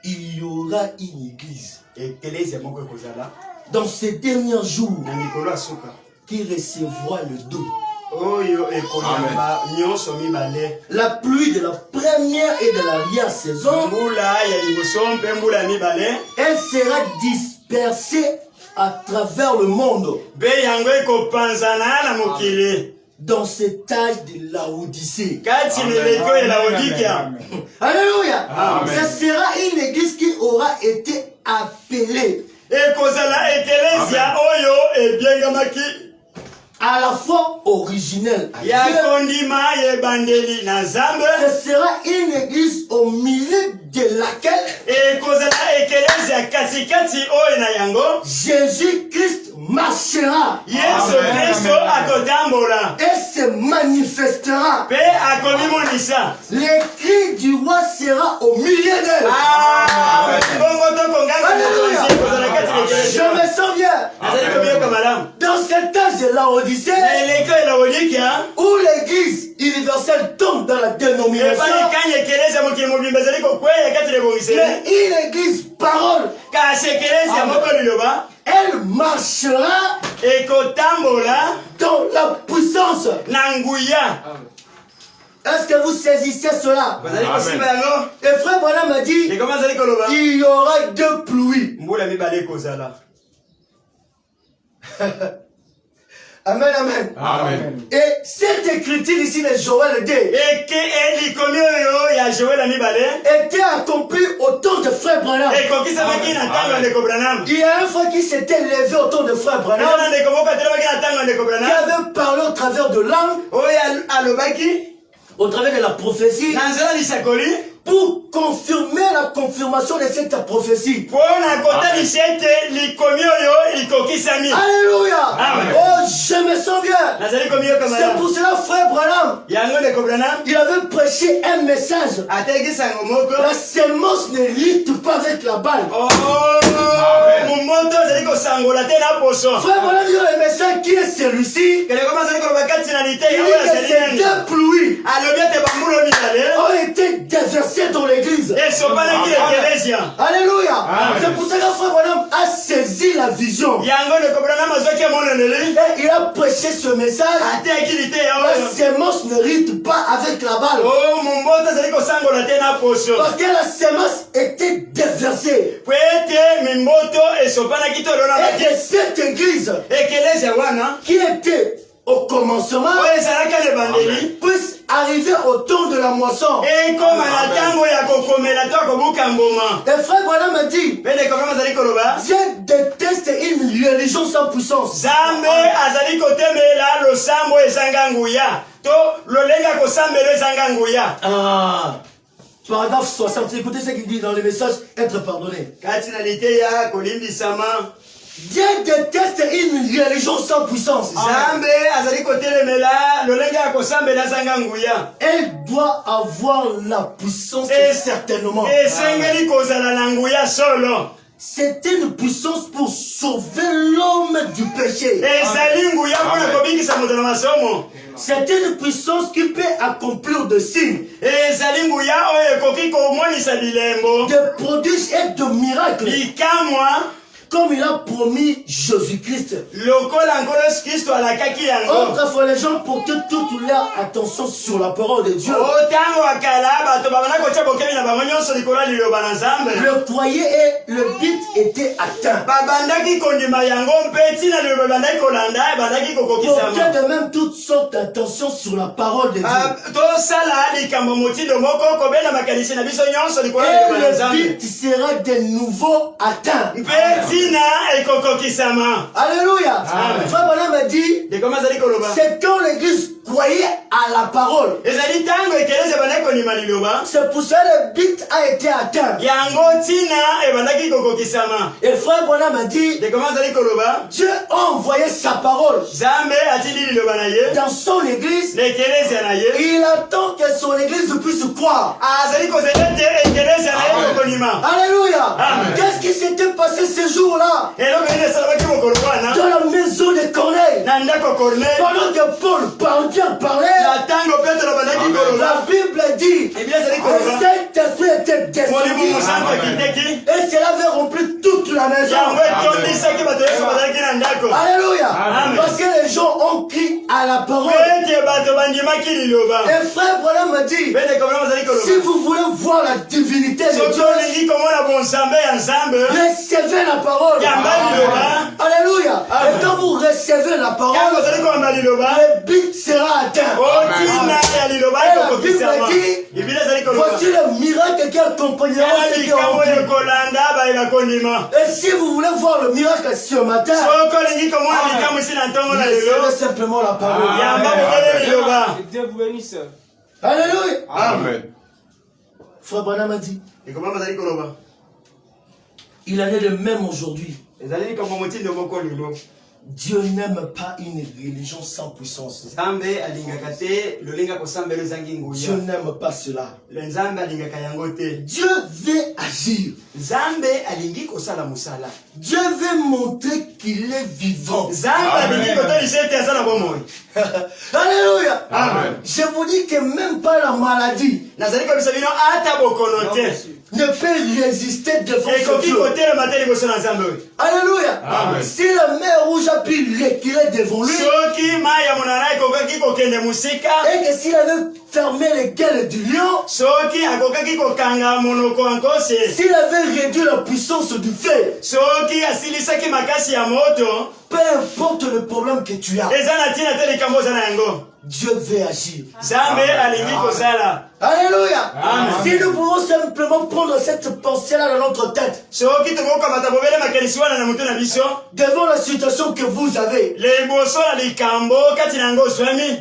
il y aura une église Ekelezia moko ekozala dans ces derniers jours na mikolo ya suka qui recevra le don. oyo ekoyamba nyonso mibale. La pluie de la première et de l'arrière saison, mbula ya liboso mpe mbula ya mibale elle sera dispersée à travers le monde mpe yango ekopanzana na mokili dans cet âge de Laodicée. kati na eleko ya Laodikia. Alléluia. Amen. Ce sera une église qui aura été appelée ekozala ekelezia oyo ebengamaki à la foi originelle. ya kondima yebandeli na Nzambe. Ce sera une église au milieu de laquelle ekozala ekelezia katikati oyo na yango Jésus-Christ marchera Yesu Kristo akotambola et se manifestera. mpe akomimonisa. Le cri du roi sera au milieu d'elle. bongo tokonganga Alléluia. ekozala kati na Je ekelezia me sens bien. nazali komiyoka malamu Dans cet âge de Laodicée, na eleko ya Laodikia où l'église universelle tombe dans la dénomination, epali kanya ekelezia mokili mobimba ezali kokweya kati na ebongiseli mais une église parole, kasi ekelezia moko liloba elle marchera ekotambola dans la puissance. na nguya. Est-ce que vous saisissez cela? bazali kosimba yango Et frère Branham m'a dit, ekoma azali koloba il y aura deux pluies. mbula mibale ekozala. Amen, amen. Amen. Et cette écriture ici de Joël 2 eke elikomi oyo ya Joel ya mibale était accomplie au temps de frère Branham. ekokisamaki na ntango ya ndeko Branham. Il y a un frère qui s'était levé au temps de frère Branham, eza na ndeko moko atelemaki na ntango ya ndeko qui Branham avait parlé au travers de langue, oyo alobaki au travers de la prophétie, na nzela lisakoli pour confirmer la confirmation de cette prophétie. mpona kotalisa ete likomi oyo likokisami. Alléluia. Amen. Oh, je me sens bien. nazali komiyoka C'est malamu pour cela, frère Branham, yango ndeko Branham il avait prêché un message. atekisa yango moko La semence ne lutte pas avec la balle. momoto azali kosangola te na poso. Frère Branham dit le message qui est celui-ci, kelekoma azali koloba kati na il liteya dit oyo que azali ces nani deux pluies alobi ete bambulo mibale ont été déversées dans l'église. esopanaki ekelezia. Alléluia. Amen. C'est pour ça que frère Branham a saisi la vision. yango ndeko Branham azwaki emoneneli Et il a prêché ce message. ateyaki liteya La oyo semence ne lutte pas avec la balle. momboto azali kosangola te na poso Parce que la semence était déversée. po ete mimboto esopanaki Et tolonamaki que cette église ekelezia wana qui était au commencement oyo ezalaka lebandeli puisse arriver au temps de la moisson. ekoma na ntango ya kokomela to kobuka mboma. Et frère Branham m'a dit, mpe ndeko Branham azali koloba Dieu déteste une religion sans puissance. Nzambe azali kotemela losambo ezanga nguya to lolenge ya kosambela ezanga nguya. Ah, paragraphe 60. Écoutez ce qu'il dit dans le message être pardonné. kati na liteya kolimbisama Dieu déteste une religion sans puissance. Nzambe azali kotelemela lolenge ya kosambela ezanga nguya. Elle doit avoir la puissance certainement. esengeli kozala na nguya solo. C'est une puissance pour sauver l'homme du péché. ezali nguya mpona kobikisa moto na masomo. C'est une puissance qui peut accomplir des signes, ezali nguya oyo ekoki komonisa bilembo des prodiges et de miracles, likamwa comme il a promis Jésus-Christ. lokola nkolo yesu kristo alakaki yango. Autrefois, les gens portaient toute leur attention sur la parole de Dieu. otango akala bato babanda kotia bokemi na bango nyonso likolo ya liloba na Nzambe. Le croyait et le but était atteint. babandaki kondima yango mpe ntina liloba ebandaki kolanda ebandaki Portaient kokokisama. de même toutes sortes d'attention sur la parole de Dieu. tosala likambo motindo moko kobenda makanisi na biso nyonso likolo ya liloba na Et le Nzambe but sera de nouveau atteint. mpe ntina ekokokisama. Alléluia. Frère Branham m'a dit, ndekoma azali koloba c'est quand l'église croyait à la parole. ezali ntango ekelezi ebandaki kondima liloba C'est pour ça que le but a été atteint. yango ntina ebandaki kokokisama. Et frère Branham m'a dit, ndekoma azali koloba Dieu a envoyé sa parole Nzambe atindi liloba na ye dans son église. na ekelezia na ye. Il attend que son église puisse croire. azali kozela ete ekelezia na ye kokondima. Alléluia. Amen. Qu'est-ce qui s'était passé ce jour-là eloko nini esalabaki mokolo wana dans la maison de Corneille? na ndako Corneille. Pendant que Paul parlait, na ntango petro abandaki koloba la Bible dit, ebile ezali et koloba cet Saint-Esprit était descendu. Et cela avait rempli toute la maison. Alléluia. Parce que les gens ont crié à la parole. Et frère Branham me dit, si vous voulez voir la divinité de Dieu, recevez la parole. Alléluia. Et quand vous recevez la parole, le but sera atteint. Et la Bible dit, voici le miracle qui accompagnera ceux qui ont cru. Et si vous voulez voir le miracle ce matin, recevez simplement la parole. Dieu vous bénisse. Alléluia. Amen. Frère Branham a dit, il en est de même aujourd'hui. Dieu n'aime pas une religion sans puissance. Dieu n'aime pas cela. Dieu veut agir. Dieu veut montrer qu'il est vivant. Alléluia. Amen. Je vous dis que même pas la maladie ne peut résister devant ce Dieu. Alléluia. Amen. Si la mer rouge a pu reculer devant lui, et que s'il avait fermé les gueules du lion, s'il avait réduit la puissance du feu, peu importe le problème que tu as, Dieu veut agir. Alléluia. Si nous pouvons simplement prendre cette pensée-là dans notre tête, devant la situation que vous avez,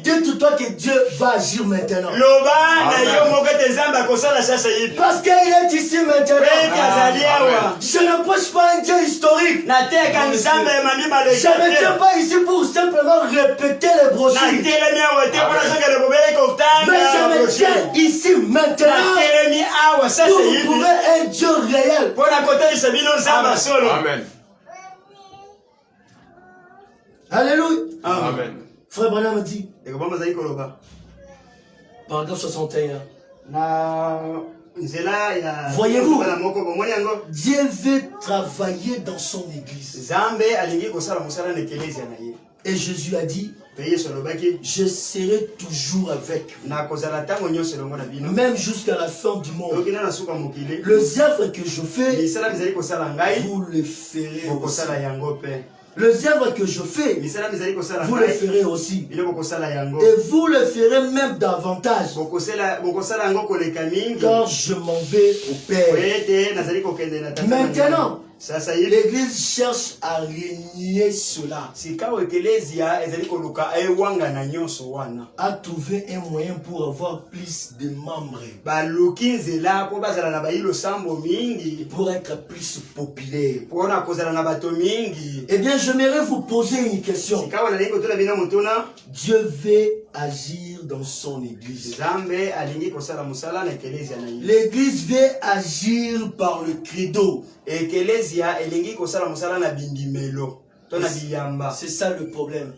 dites-toi que Dieu va agir maintenant. Parce qu'il est ici maintenant. Je ne prêche pas un Dieu historique. Je ne viens pas ici pour simplement répéter les brochures. Mais je me tiens ici maintenant pour prouver un Dieu réel. Amen. Alléluia. Amen. Frère Branham dit, paragraphe 61. Voyez-vous, Dieu veut travailler dans son église. Et Jésus a dit, je serai toujours avec vous, même jusqu'à la fin du monde. Les œuvres que je fais, vous les ferez aussi. Les œuvres que je fais, vous les ferez aussi. Et vous le ferez même davantage. Car je m'en vais au Père. Maintenant, l'Église cherche à régner cela. À trouver un moyen pour avoir plus de membres. Pour être plus populaire. Eh bien, j'aimerais vous poser une question. Dieu veut agir dans son Église. L'Église veut agir par le credo. C'est ça le problème.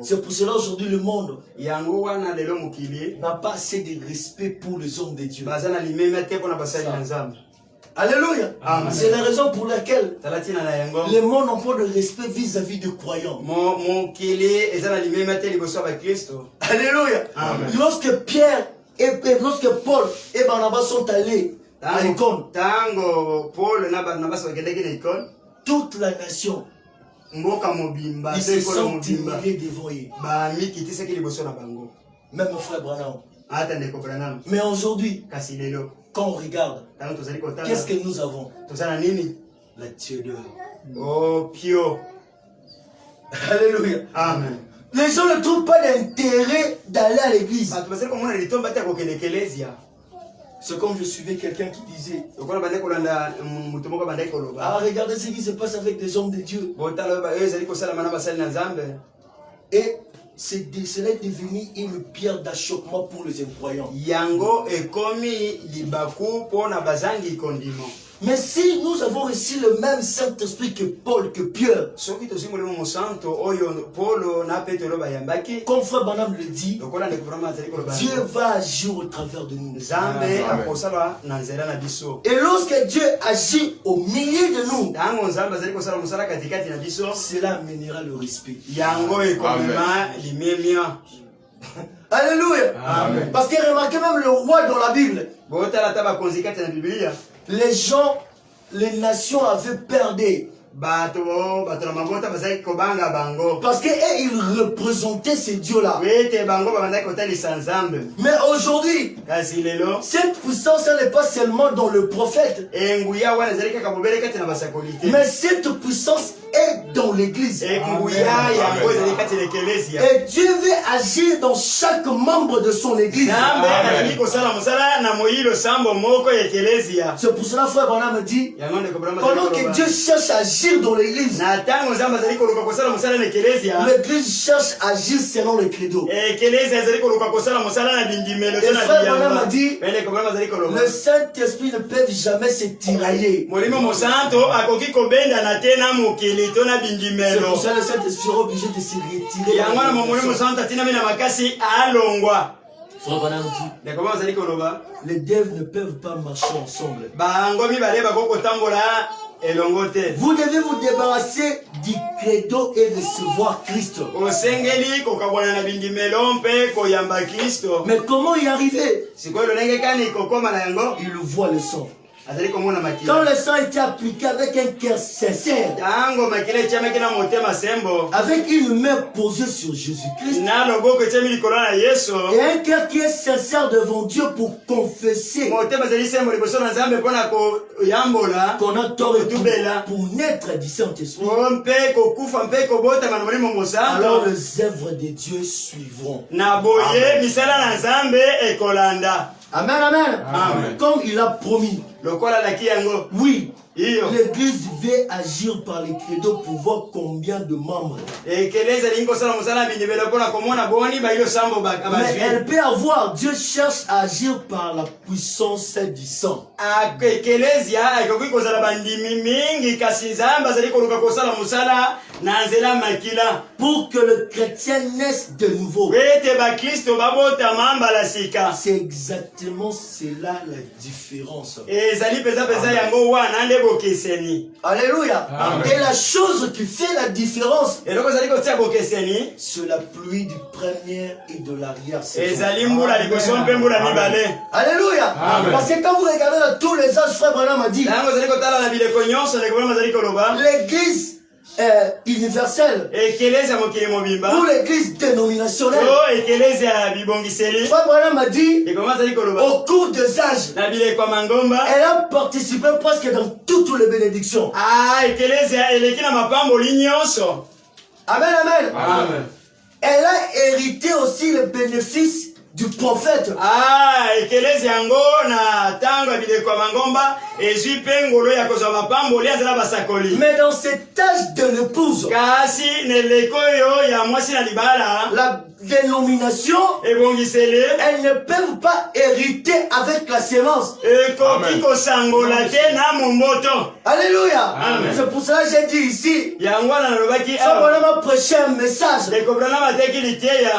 C'est pour cela aujourd'hui le monde n'a pas assez de respect pour les hommes de Dieu. Alléluia. C'est la raison pour laquelle le monde n'a pas de respect vis-à-vis des croyants. Alléluia. Lorsque Pierre et lorsque Paul et Barnabas sont allés à l'icône, toute la nation, ils se sont humiliés devant eux. Même frère Branham. Mais aujourd'hui, quand on regarde, qu'est-ce que nous avons? La tiédeur. Oh, pio. Alléluia. Amen. Les gens ne trouvent pas d'intérêt d'aller à l'église. C'est comme je suivais quelqu'un qui disait, ah, regardez ce qui se passe avec des hommes de Dieu. Et cela est devenu une pierre d'achoppement pour les incroyants. Mais si nous avons reçu le même Saint-Esprit que Paul, que Pierre, comme Frère Branham le dit, Dieu va agir au travers de nous. Et lorsque Dieu agit au milieu de nous, cela amènera le respect. Alléluia. Amen. Parce que remarquez même le roi dans la Bible. Les gens, les nations avaient perdu. Parce qu'ils représentaient ces dieux-là. Mais aujourd'hui, cette puissance n'est pas seulement dans le prophète. Mais cette puissance est dans l'église. Et Dieu veut agir dans chaque membre de son église. C'est pour cela, Frère Branham me dit, pendant que Dieu cherche à agir dans l'église, l'église cherche à agir selon le credo. Et Frère Branham a dit, le Saint-Esprit ne peut jamais se tirailler. C'est pour ça que le Saint-Esprit sera obligé de se retirer. Frère Branham dit, les devs ne peuvent pas marcher ensemble. Vous devez vous débarrasser du credo et recevoir Christ. Mais comment y arriver? Il voit le sang. Quand le sang était appliqué avec un cœur sincère, avec une main posée sur Jésus-Christ, et un cœur qui est sincère devant Dieu pour confesser qu'on a tort et tout pour naître du Saint-Esprit, alors les œuvres de Dieu suivront. Amen, amen. Amen. Comme il a promis. Oui. L'église veut agir par les credos pour voir combien de membres. Mais elle peut avoir, Dieu cherche à agir par la puissance du sang. Pour que le chrétien naisse de nouveau. C'est exactement cela la différence. Alléluia. Amen. Et la chose qui fait la différence, c'est la pluie du premier et de l'arrière-saison. Alléluia. Amen. Parce que quand vous regardez dans tous les âges, Frère Branham a dit, l'église universelle ou l'église dénominationnelle, Frère Branham a dit, au cours des âges, elle a participé presque dans toutes les bénédictions. Amen, amen. Amen. Elle a hérité aussi le bénéfice du prophète. Mais dans cet âge de l'épouse, la dénomination, elles ne peuvent pas hériter avec la sémence. Alléluia. C'est pour cela que j'ai dit ici, ça m'a prêché un message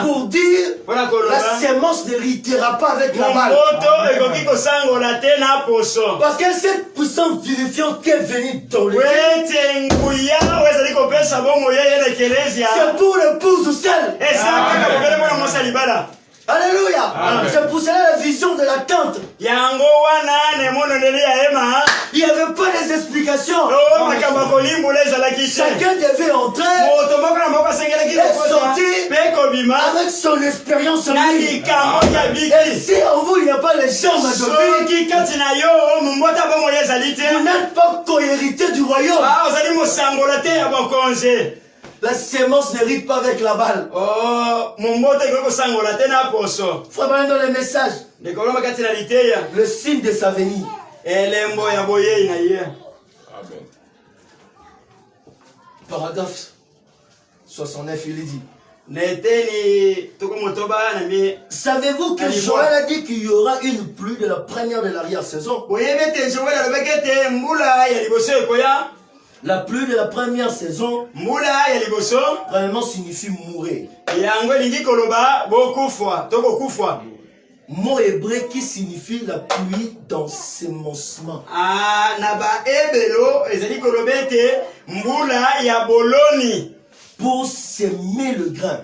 pour dire la sémence n'héritera pas avec la balle. Parce que cette puissance vivifiante qui est venue dans l'église, c'est pour l'épouse seule. Alléluia. C'est pour cela la vision de la tente. Il n'y avait pas des explications. Chacun devait entrer et sortir avec son expérience en lui. Et si en vous il n'y a pas les germes de vie, vous n'êtes pas co-hérité du royaume. La sémence n'hérite pas avec la balle. Frère Branham dans le message, le signe de sa venue. Amen. Paragraphe 69, il dit, Savez-vous que Joël a dit qu'il y aura une pluie de la première de l'arrière-saison? La pluie de la première saison, vraiment signifie mourir. Mot hébreu qui signifie la pluie d'ensemencement. Pour s'aimer le grain.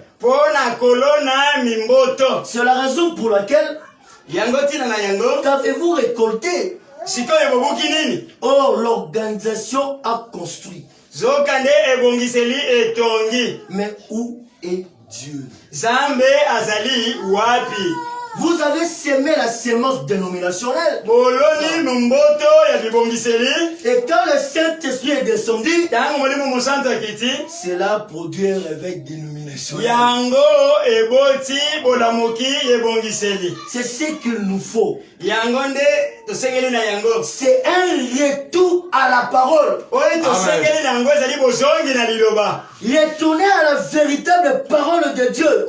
C'est la raison pour laquelle qu'avez-vous récolté? Or, l'organisation a construit. Mais où est Dieu? Vous avez sémé la sémence dénominationnelle. Et quand le Saint-Esprit est descendu, cela a produit un réveil dénominationnel. C'est ce qu'il nous faut. C'est un retour à la parole. Retourner à la véritable parole de Dieu.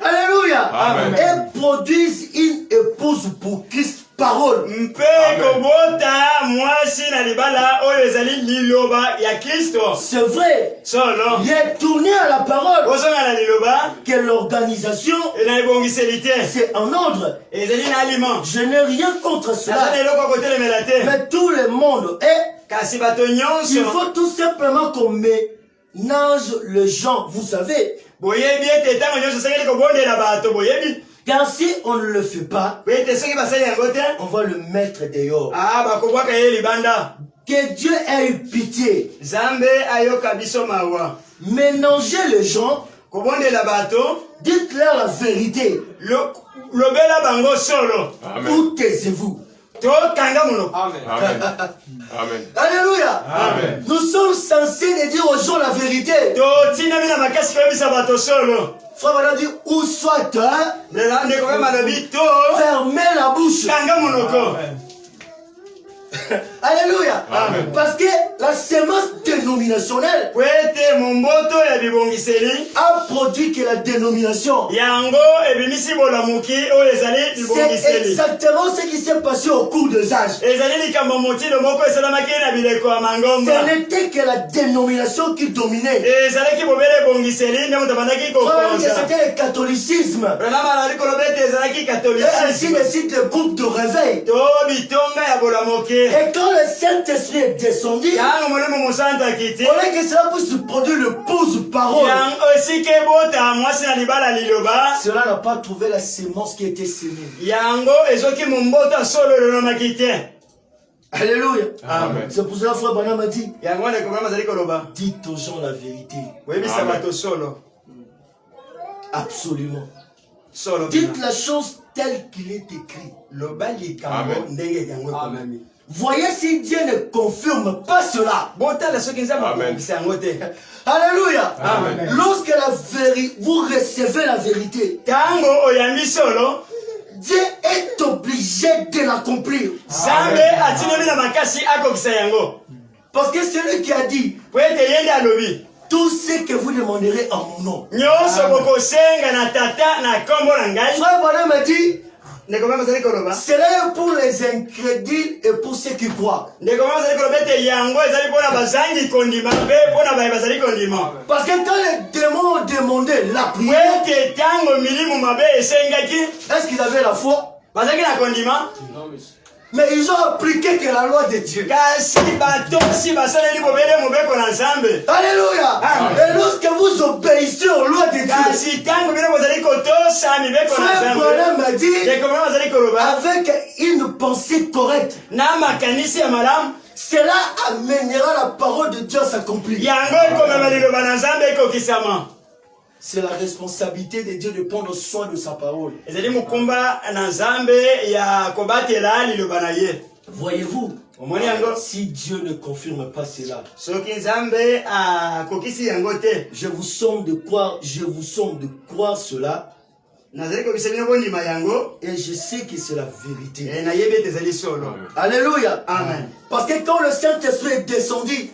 Alléluia. Amen. Et produisent une épouse pour Christ. Parole. C'est vrai. Retourner à la parole. Que l'organisation c'est en ordre. Je n'ai rien contre cela. Mais tout le monde est. Il faut tout simplement qu'on ménage les gens. Vous savez. Car si on ne le fait pas, on va le mettre dehors. Que Dieu ait eu pitié. Mélangez les gens. Dites-leur la vérité. Où taisez-vous? Amen. Amen. Alléluia. Amen. Nous sommes censés dire aux gens la vérité. Frère, on a dit où soit fermez la bouche. Alléluia. Amen. Parce que la sémence dénominationnelle a produit que la dénomination. C'est exactement ce qui s'est passé au cours des âges. Ce n'était que la dénomination qui dominait. C'était le catholicisme. Et ainsi de suite, le groupe de réveil. Et quand le Saint-Esprit est descendu, au lieu que cela puisse produire le pose parole, cela n'a pas trouvé la sémence qui était sémée. Alléluia. Amen. C'est pour cela que Frère Branham a dit, dites aux gens la vérité. Absolument. Dites la chose telle qu'il est écrit. Amen. Voyez si Dieu ne confirme pas cela. Amen. Alléluia. Amen. Lorsque vous recevez la vérité, Dieu est obligé de l'accomplir. Parce que c'est lui qui a dit, tout ce que vous demanderez en mon nom. Frère Branham a dit, cela est pour les incrédules et pour ceux qui croient. Parce que quand les démons ont demandé la prière, est-ce qu'ils avaient la foi? Mais ils ont appliqué que la loi de Dieu. Alléluia. Et lorsque vous obéissez aux lois de Dieu, Frère Branham m'a dit, avec une pensée correcte, cela amènera la parole de Dieu à s'accomplir. C'est la responsabilité de Dieu de prendre soin de sa parole. Voyez-vous, si Dieu ne confirme pas cela, je vous somme de croire cela, Et je sais que c'est la vérité. Amen. Alléluia. Amen. Parce que quand le Saint-Esprit est descendu,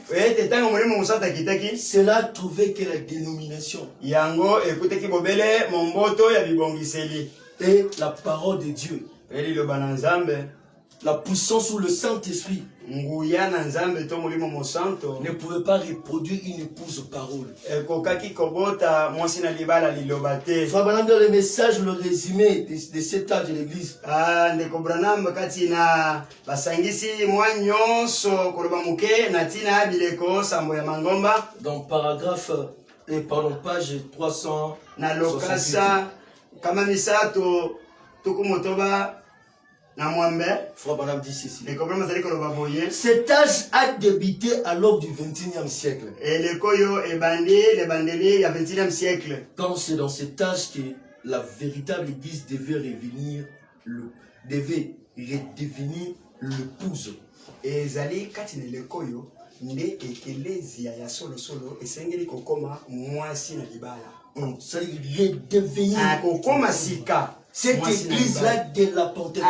cela a trouvé que la dénomination et la parole de Dieu, la puissance ou le Saint-Esprit ne pouvait pas reproduire une épouse parole. Frère Branham, dans le message, le résumé de cet âge de l'église, dans paragraphe, page 300, Frère Branham dit ceci. Cet âge a débuté alors du 21e siècle. Quand c'est dans cet âge que la véritable église devait redevenir l'épouse. C'est-à-dire redevenir. Cette église-là de la Pentecôte,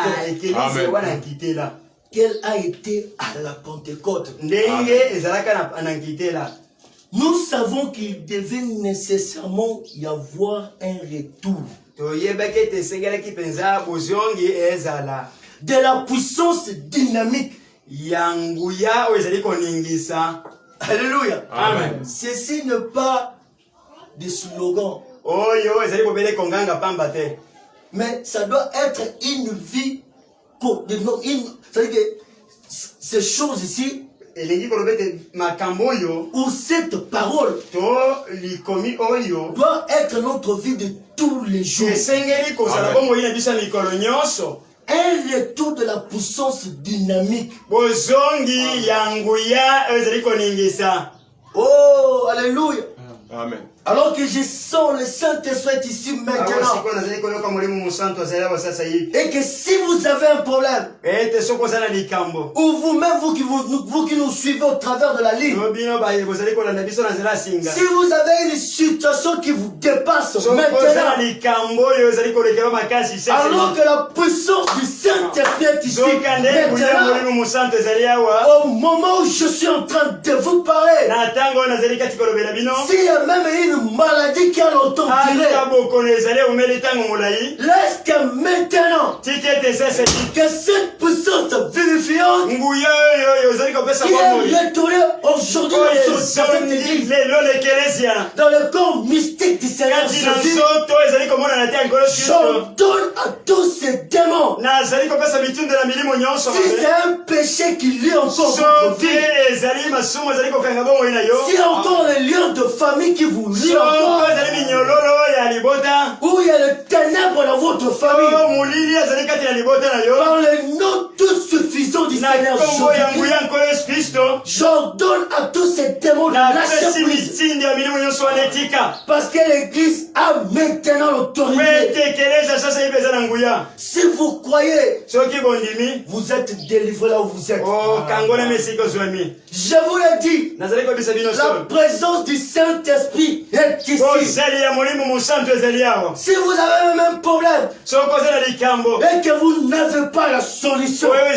qu'elle a été à la Pentecôte. Nous savons qu'il devait nécessairement y avoir un retour de la puissance dynamique. Alléluia. Amen. Ceci n'est pas des slogans, mais ça doit être une vie. C'est-à-dire que ces choses ici, ou cette parole, doit être notre vie de tous les jours. Un retour de la puissance dynamique. Oh, alléluia. Amen. Alors que je sens le Saint-Esprit ici maintenant. Et que si vous avez un problème, ou vous-même, vous qui nous suivez au travers de la ligne, si vous avez une situation qui vous dépasse maintenant, alors que la puissance du Saint-Esprit est ici maintenant, au moment où je suis en train de vous parler, s'il y a même une maladie qui a longtemps duré, laisse que maintenant, que cette puissance vivifiante qui est retournée aujourd'hui dans cette église, dans le corps mystique du Seigneur Jésus, j'ordonne à tous ces démons, si c'est un péché qui lie encore votre vie, si encore les liens de famille qui vous lient encore, où il y a le ténèbre dans votre famille, par le nom tout suffisant du Seigneur Jésus, j'ordonne à tous ces démons de lâcher prise, parce que l'église a maintenant l'autorité. Si vous croyez, vous êtes délivrés là où vous êtes. Je vous l'ai dit, la présence du Saint-Esprit est ici. Si vous avez même un problème et que vous n'avez pas la solution, le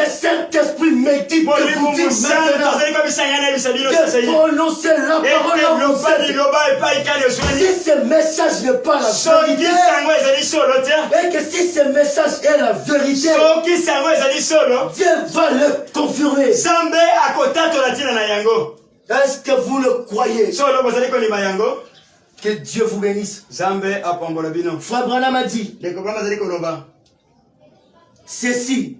Saint-Esprit médite de vous dire maintenant de prononcer la parole à vous êtes. Si ce message n'est pas la vérité, et que si ce message est la vérité, Dieu va le confirmer. Est-ce que vous le croyez? Que Dieu vous bénisse. Frère Branham a dit ceci,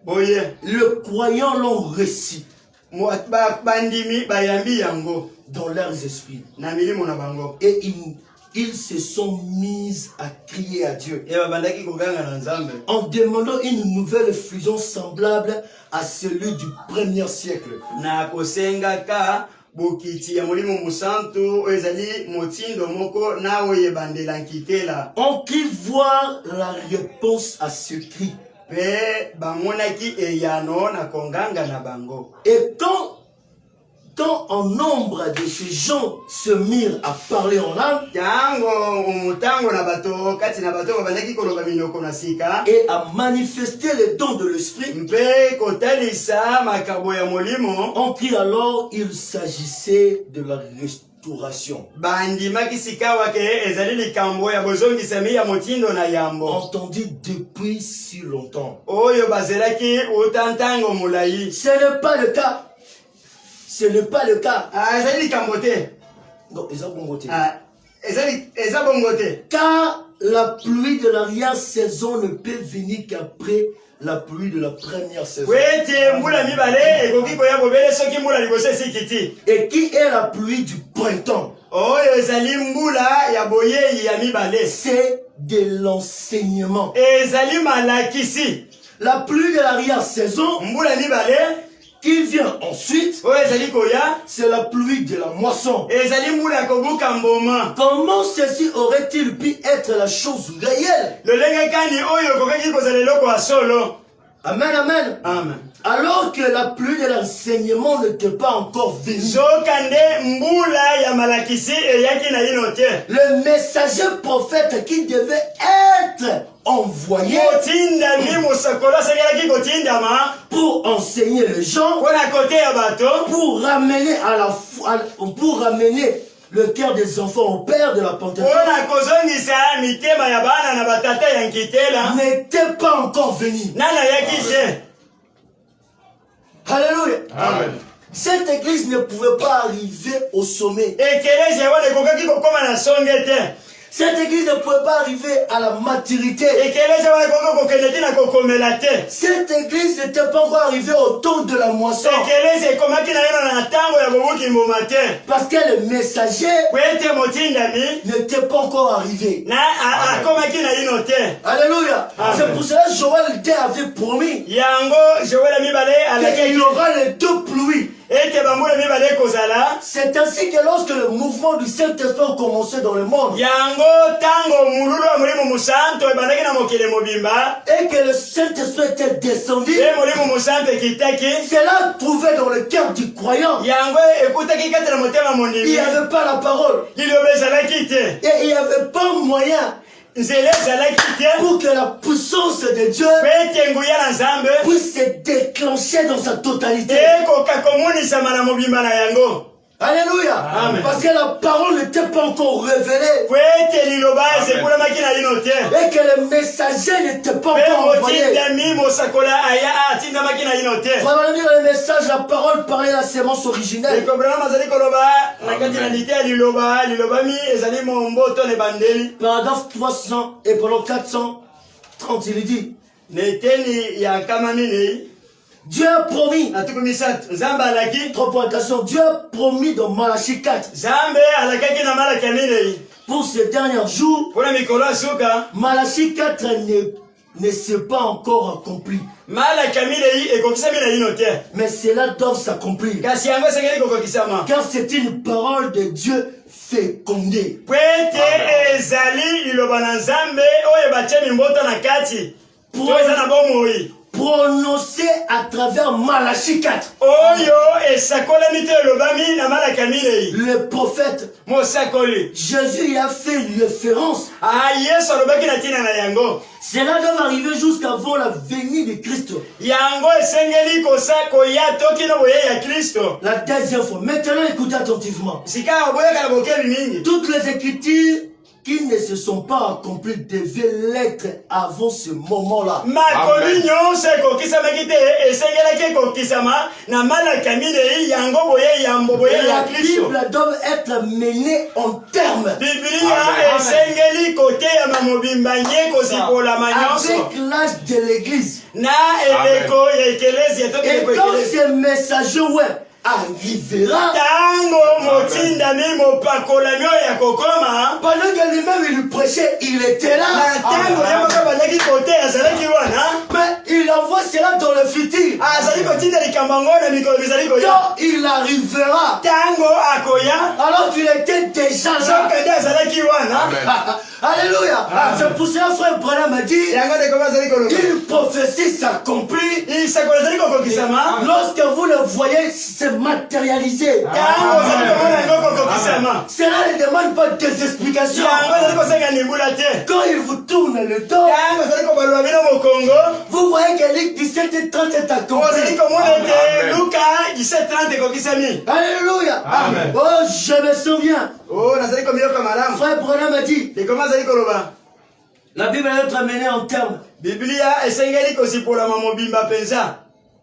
le croyant l'ont reçu dans leurs esprits. Et ils se sont mis à crier à Dieu en demandant une nouvelle fusion semblable à celui du premier siècle. On-t-il voir la réponse à ce cri? Et quand quand un nombre de ces gens se mirent à parler en langue et à manifester les dons de l'esprit, on prit alors il s'agissait de la restauration. Entendu depuis si longtemps. Ce n'est pas le cas. Ce n'est pas le cas. Non, car la pluie de l'arrière-saison ne peut venir qu'après la pluie de la première saison. Et qui est la pluie du printemps? C'est de l'enseignement. La pluie de l'arrière-saison qui vient ensuite, c'est la pluie de la moisson. Comment ceci aurait-il pu être la chose réelle? Amen, amen. Amen. Alors que la pluie de l'enseignement n'était pas encore venue. Le messager prophète qui devait être envoyé pour enseigner les gens, pour ramener à la foi, pour ramener le cœur des enfants au père de la Pentecôte, n'était pas encore venu. Alléluia. Amen. Cette église ne pouvait pas arriver au sommet. Cette église ne pouvait pas arriver à la maturité. Cette église n'était pas encore arrivée au temps de la moisson. Parce que le messager n'était pas encore arrivé. Alléluia. C'est pour cela que Joël avait promis qu'il y aura les deux pluies. C'est ainsi que lorsque le mouvement du Saint-Esprit a commencé dans le monde, et que le Saint-Esprit était descendu, cela trouvait dans le cœur du croyant. Il n'y avait pas la parole. Et il n'y avait pas moyen pour que la puissance de Dieu puisse se déclencher dans sa totalité. Alléluia. Amen. Parce que la parole n'était pas encore révélée. Et que le messager n'était pas encore envoyé. Le message, la parole parlait la sémence originelle. Pendant 300 et pendant 430, il dit, Dieu a promis, Dieu a promis dans Malachie 4, pour ces derniers jours, Malachie 4 ne s'est pas encore accompli. Mais cela doit s'accomplir. Car c'est une parole de Dieu fécondée. Prononcé à travers Malachie 4. Le prophète Jésus a fait une référence. Cela doit arriver jusqu'avant la venue de Christ. La deuxième fois. Maintenant, écoutez attentivement. Toutes les écritures qui ne se sont pas accomplies devaient l'être avant ce moment-là. La Bible doit être menée en terme. Avec l'âge de l'église. Et quand ce messager arrivera, pendant que lui-même il prêchait, il était là. Mais il envoie cela dans le futur. Quand il arrivera, alors qu'il était déjà là. Alléluia. C'est pour cela, frère Branham a dit, une prophétie s'accomplit lorsque vous le voyez se matérialiser. Cela ne demande pas des explications. Quand il vous tourne le dos, vous voyez que Luc 17:30 est accompli. Alléluia. Oh, je me souviens. Frère Branham a dit, la Bible est être amenée en termes.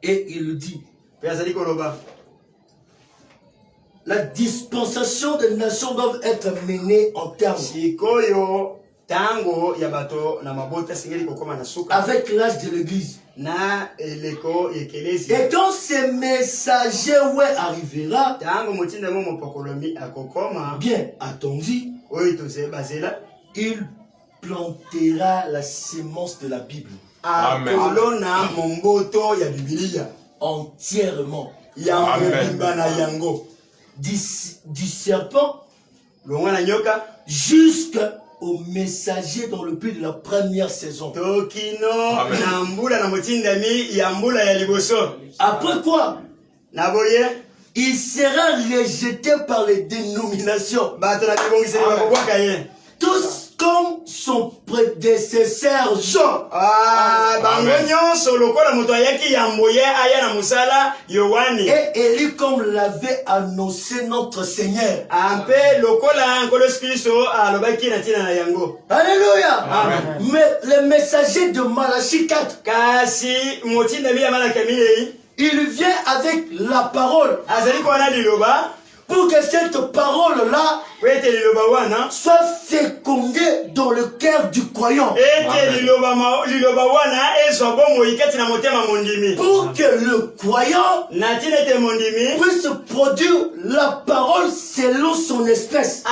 Et il dit, la dispensation des nations doivent être menée en termes. Avec l'âge de l'église. Et quand ces messagers arrivera, bien attendu, il plantera la sémence de la Bible. Amen. Entièrement. Amen. Du serpent jusqu'au messager dans le but de la première saison. Après quoi? Il sera rejeté par les dénominations. Tous comme son prédécesseur Jean. Et élu comme l'avait annoncé notre Seigneur. Alléluia. Mais le messager de Malachie 4, il vient avec la parole. Pour que cette parole-là soit fécondée dans le cœur du croyant. Pour que le croyant puisse produire la parole selon son espèce.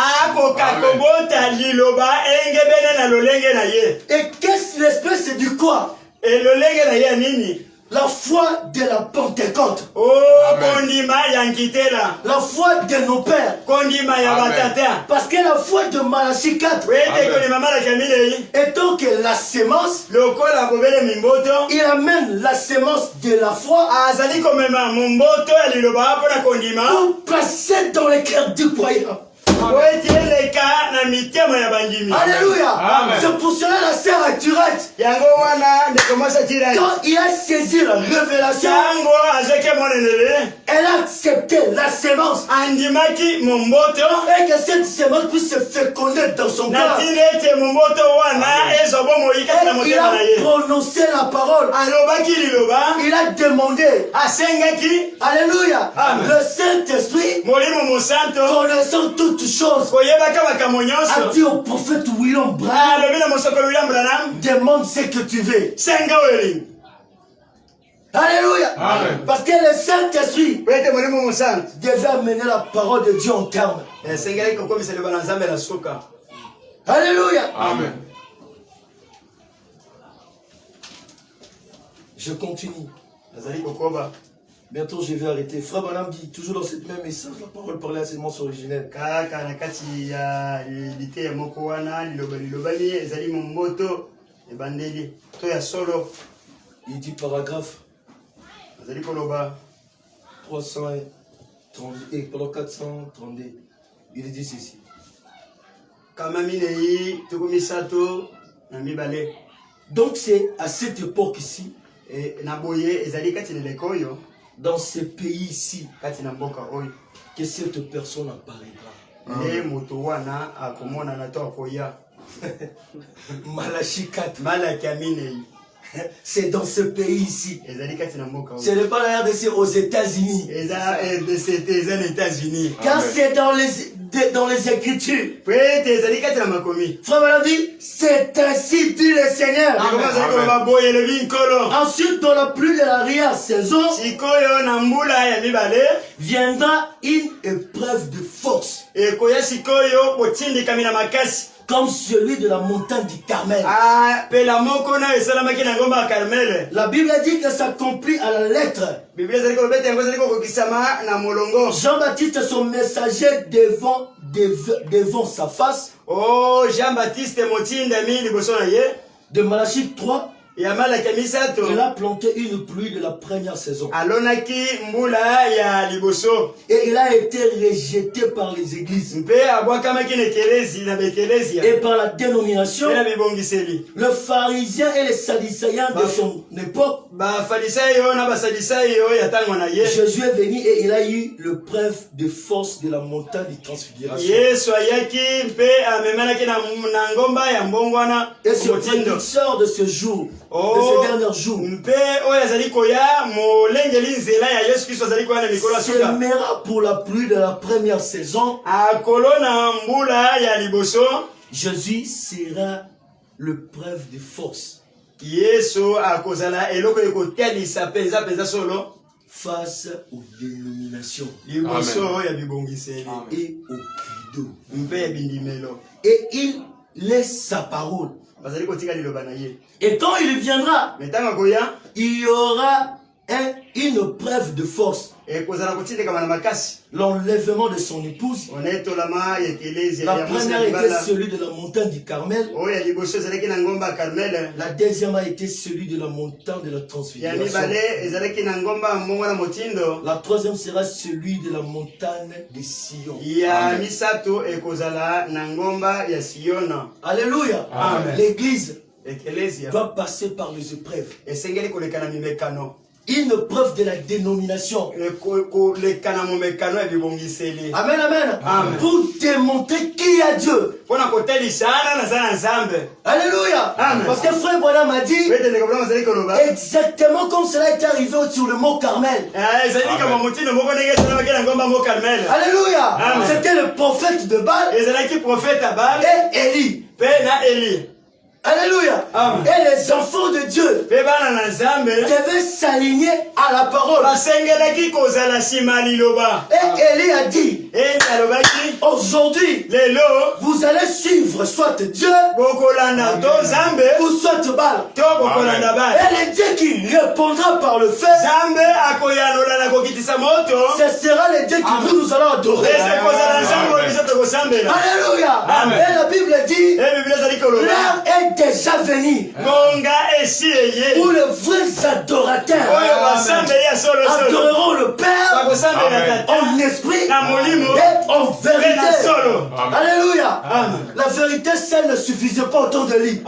Et qu'est-ce l'espèce du quoi? La foi de la Pentecôte. La foi de nos pères. Parce que la foi de Malachie 4, étant que la sémence, il amène la sémence de la foi pour passer dans les cœurs du croyant. Alléluia. C'est pour cela la sœur Aturette, quand il a saisi la révélation, elle a accepté la sémence et que cette sémence puisse se féconder dans son cœur. Il a prononcé la parole. Il a demandé. Alléluia. Le Saint-Esprit, connaissant toutes choses, a dit au prophète William Branham, demande ce que tu veux. Alléluia. Parce que le Saint-Esprit devait amener la parole de Dieu en terme. Alléluia. Amen. Je continue. Bientôt je vais arrêter. Frère Branham dit toujours dans cette même message, la parole parlait à ses sémence originelle. Il dit paragraphe 330 et pendant 432. Il dit ceci. Donc c'est à cette époque ici, dans ce pays ici, que cette personne apparaîtra. Malachie 4. C'est dans ce pays ici. Ce n'est pas la RDC aux États-Unis. Car c'est dans les Écritures. Frère Branham dit, c'est ainsi dit le Seigneur. Ensuite, dans la pluie de l'arrière-saison, viendra une épreuve de force. comme celui de la montagne du Carmel. La Bible dit que ça s'accomplit à la lettre. Jean-Baptiste, son messager, devant sa face. Oh, Jean-Baptiste, de Malachie 3. Il a planté une pluie de la première saison. Et il a été rejeté par les églises. Et par la dénomination. Le pharisien et les sadducéens de son époque. Jésus est venu et il a eu le preuve de force de la montagne de transfiguration. Et ce prédicteur de ce jour. De ces derniers jours, s'aimera pour la pluie de la première saison. Jésus sera le preuve de force face aux dénominations et aux credos. Et il laisse sa parole. Et quand il viendra, il y aura une preuve de force. L'enlèvement de son épouse. La première était celui de la montagne du Carmel. La deuxième a été celui de la montagne de la transfiguration. La troisième sera celui de la montagne de Sion. Alléluia. L'église va passer par les épreuves. Une preuve de la dénomination. Amen, amen. Pour démontrer qui a Dieu. Alléluia. Parce que frère Branham a dit exactement comme cela est arrivé sur le mont Carmel. Alléluia. C'était le prophète de Baal et Élie. Alléluia. Et les enfants de Dieu devaient s'aligner à la parole. Et Élie a dit, aujourd'hui, vous allez suivre soit Dieu ou soit Baal. Et le Dieu qui répondra par le feu, ce sera le Dieu que nous allons adorer. Alléluia. Et la Bible dit, l'heure est déjà venu où les vrais adorateurs adoreront le Père en esprit et en vérité. Alléluia. La vérité seule ne suffisait pas au temps de Élie.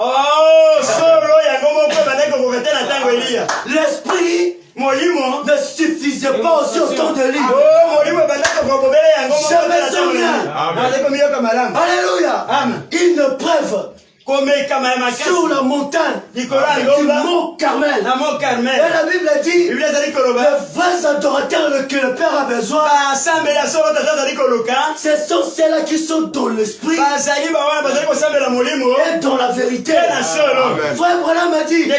L'esprit ne suffisait pas aussi au temps de Élie. Je me souviens. Alléluia. Une preuve sur la montagne du mont Carmel. Et la Bible dit, les vrais adorateurs que le Père a besoin, ce sont ceux-là qui sont dans l'esprit et dans la vérité. Frère Branham a dit,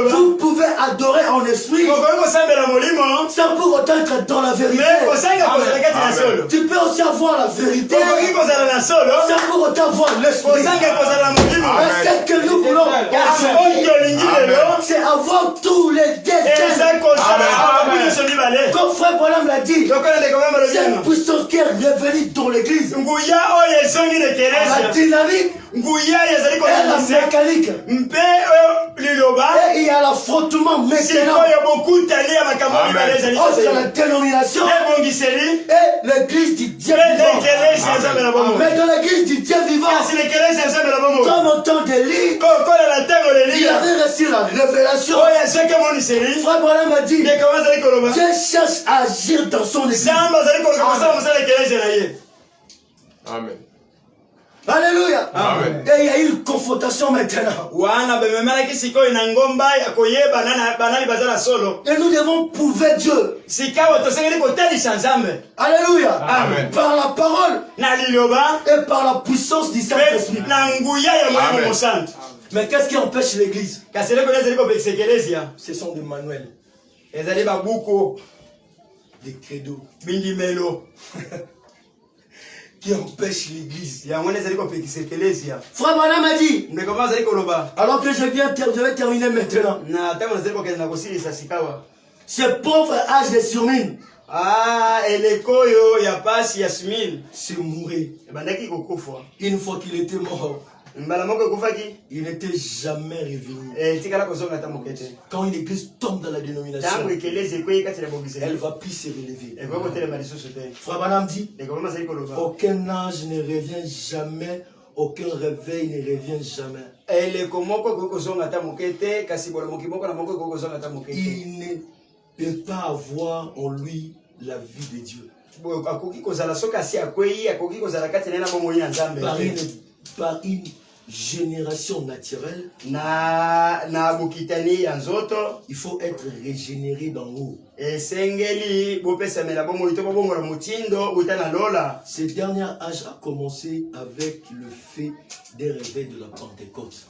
vous pouvez adorer en esprit sans pour autant être dans la vérité. Tu peux aussi avoir la vérité sans pour autant avoir l'esprit. Ce que nous voulons, c'est avoir tous les détails. Comme frère Branham l'a dit, c'est une puissance qui est revenue dans l'église. La dynamique et la mécanique. Et il y a l'affrontement maintenant entre la dénomination et l'église du Dieu vivant. Mais dans l'église du Dieu vivant, comme au temps d'Élie, il avait reçu la révélation. Frère Branham a dit, Dieu cherche à agir dans son église. Amen. Alléluia. Amen. Et il y a eu une confrontation maintenant. Et nous devons prouver Dieu. Alléluia. Amen. Par la parole et par la puissance du Saint-Esprit. Mais qu'est-ce qui empêche l'église? Ce sont des manuels, des credos. qui empêche l'église. Frère Branham a dit, alors que je vais terminer maintenant. Ce pauvre âge de surmine, c'est mourir. Une fois qu'il était mort, il n'était jamais revenu. Quand une église tombe dans la dénomination, elle ne va plus se relever. Frère Branham dit, aucun âge ne revient jamais, aucun réveil ne revient jamais. Il ne peut pas avoir en lui la vie de Dieu. Par une génération naturelle, il faut être régénéré d'en haut. Ce dernier âge a commencé avec le fait des réveils de la Pentecôte.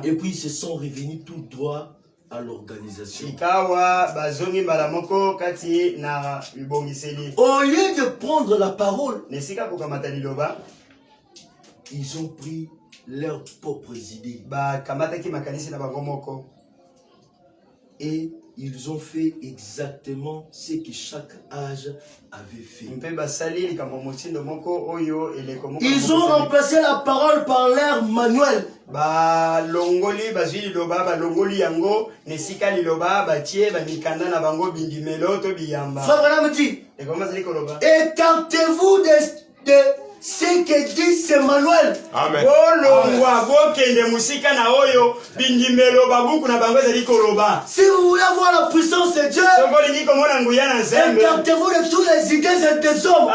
Et puis ils se sont revenus tout droit à l'organisation. Au lieu de prendre la parole, ils ont pris leurs propres idées. Et ils ont fait exactement ce que chaque âge avait fait. Ils ont remplacé la parole par l'air manuel. Frère Branham dit, écartez-vous de ce que dit Emmanuel. Amen. Si vous voulez voir la puissance de Dieu, écartez-vous de toutes les idées des hommes.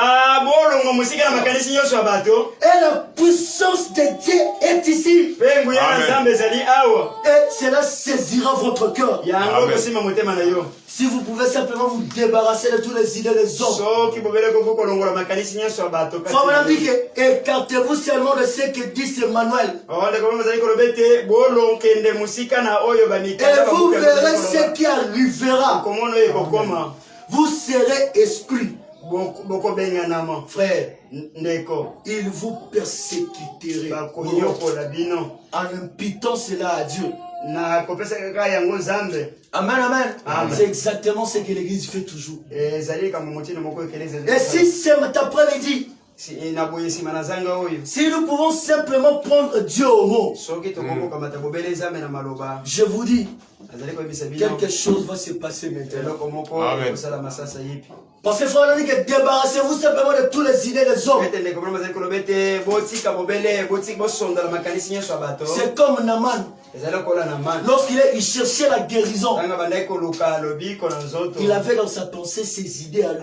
Et la puissance de Dieu est ici. Amen. Et cela saisira votre cœur. Si vous pouvez simplement vous débarrasser de toutes les idées des hommes. Écartez-vous seulement de ce que dit Emmanuel. Et vous verrez ce qui arrivera. Vous serez exclus. Frère, il vous persécutera en imputant cela à Dieu. Amen, amen. C'est exactement ce que l'église fait toujours. Et si c'est cet après-midi, si nous pouvons simplement prendre Dieu au mot, je vous dis, quelque chose va se passer maintenant. Amen. Parce que frère, on dit que débarrassez-vous simplement de toutes les idées des hommes. C'est comme Naaman. Lorsqu'il cherchait la guérison, il avait dans sa pensée ses idées à lui.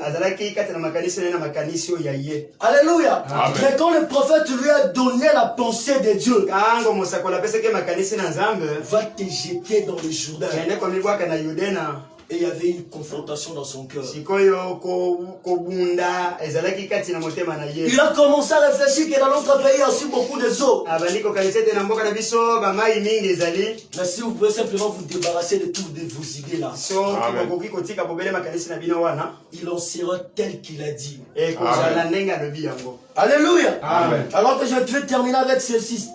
Alléluia. Amen. Mais quand le prophète lui a donné la pensée de Dieu, va te jeter dans le Jourdain. Et il y avait une confrontation dans son cœur. Il a commencé à réfléchir que dans notre pays il y a aussi beaucoup de eaux. Mais si vous pouvez simplement vous débarrasser de toutes vos idées là, il en sera tel qu'il a dit. Alléluia. Amen. Alors que je vais terminer avec celle-ci.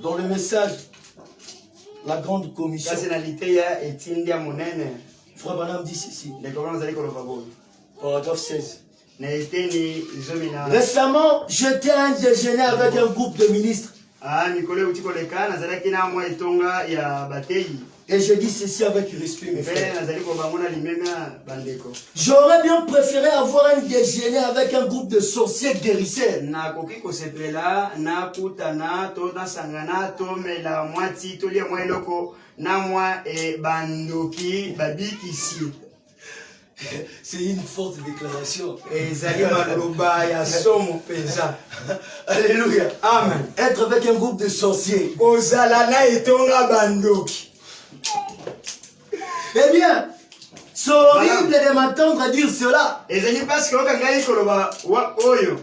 Dans le message, la grande commission, Frère Branham dit ceci, paragraphe 16. Récemment, j'étais à un déjeuner avec un groupe de ministres. Et je dis ceci avec respect, mes frères. J'aurais bien préféré avoir un déjeuner avec un groupe de sorciers guérisseurs. C'est une forte déclaration. Alléluia. Amen. Être avec un groupe de sorciers. Eh bien, C'est horrible de m'entendre dire cela.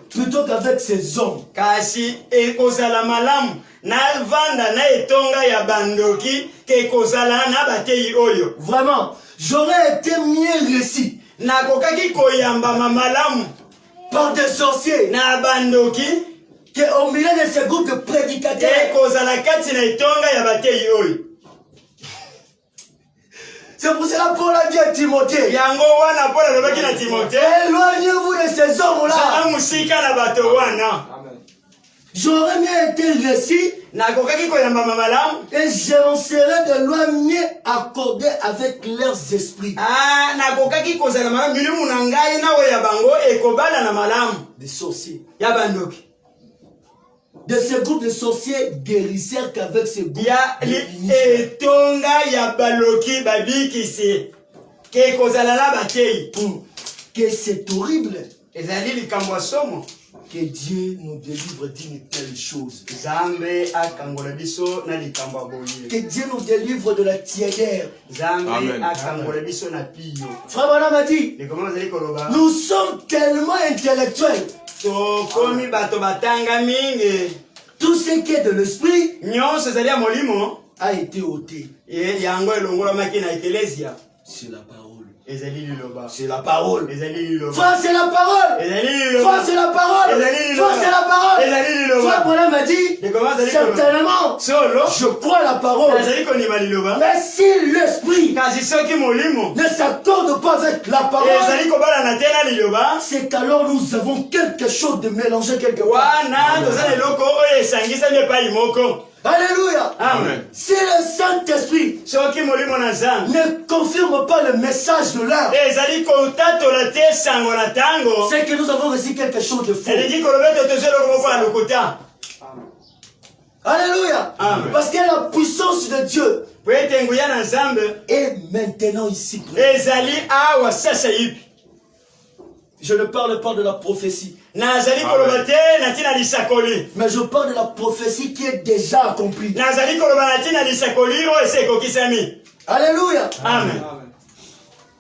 Plutôt qu'avec ces hommes. Kasi ekozala malamu na vanda na etonga ya bandoki ke kozala na batei oyo. Vraiment, j'aurais été mieux réussi. Na kokaki koyamba malamu par des sorciers. Na bandoki que au milieu de ces groupes de prédicateurs. Ke kozala kati na etonga ya batei oyo. C'est pour cela Paul a dit à Timothée. Yango wana Paul alobaki na Timothée. Éloignez-vous de ces hommes-là. Zala musika na bato wana. J'aurais mieux été réussi. Na kokaki koyamba malamu. Et je m'en serais de loin mieux accordé avec leurs esprits. Ah, na kokaki kozala malamu milimu na ngai na we ya bango ekobala na malamu. Des sorciers. Ya bandoki. De ce groupe de sorciers guérisseurs qu'avec ce groupe. Ya etonga ya baloki babikisi. Ke kozala la batei. Que c'est horrible. Ezali likambo somo. Que Dieu nous délivre d'une telle chose. Zambe akangola biso na likambo boye. Que Dieu nous délivre de la tiédeur. Zambe akangola biso na piyo. Frère Branham a dit. Nous sommes tellement intellectuels. Komi bato batanga mingi. Tout ce qui est de l'esprit nyonso ezali ya molimo a été ôté. Yango elongolamaki na eklezia. C'est la parole. C'est la parole. Frère, c'est la parole. Frère, c'est la parole. Frère, c'est la parole. Frère Branham a dit, certainement, je crois la parole. Mais si l'esprit ne s'accorde pas avec la parole, c'est qu'alors nous avons quelque chose de mélangé quelque part. Alléluia. Amen. Si le Saint-Esprit ne confirme pas le message de l'âme, c'est que nous avons reçu quelque chose de faux. Alléluia. Amen. Parce que la puissance de Dieu est maintenant ici. Je ne parle pas de la prophétie. Mais je parle de la prophétie qui est déjà accomplie. Alléluia. Amen.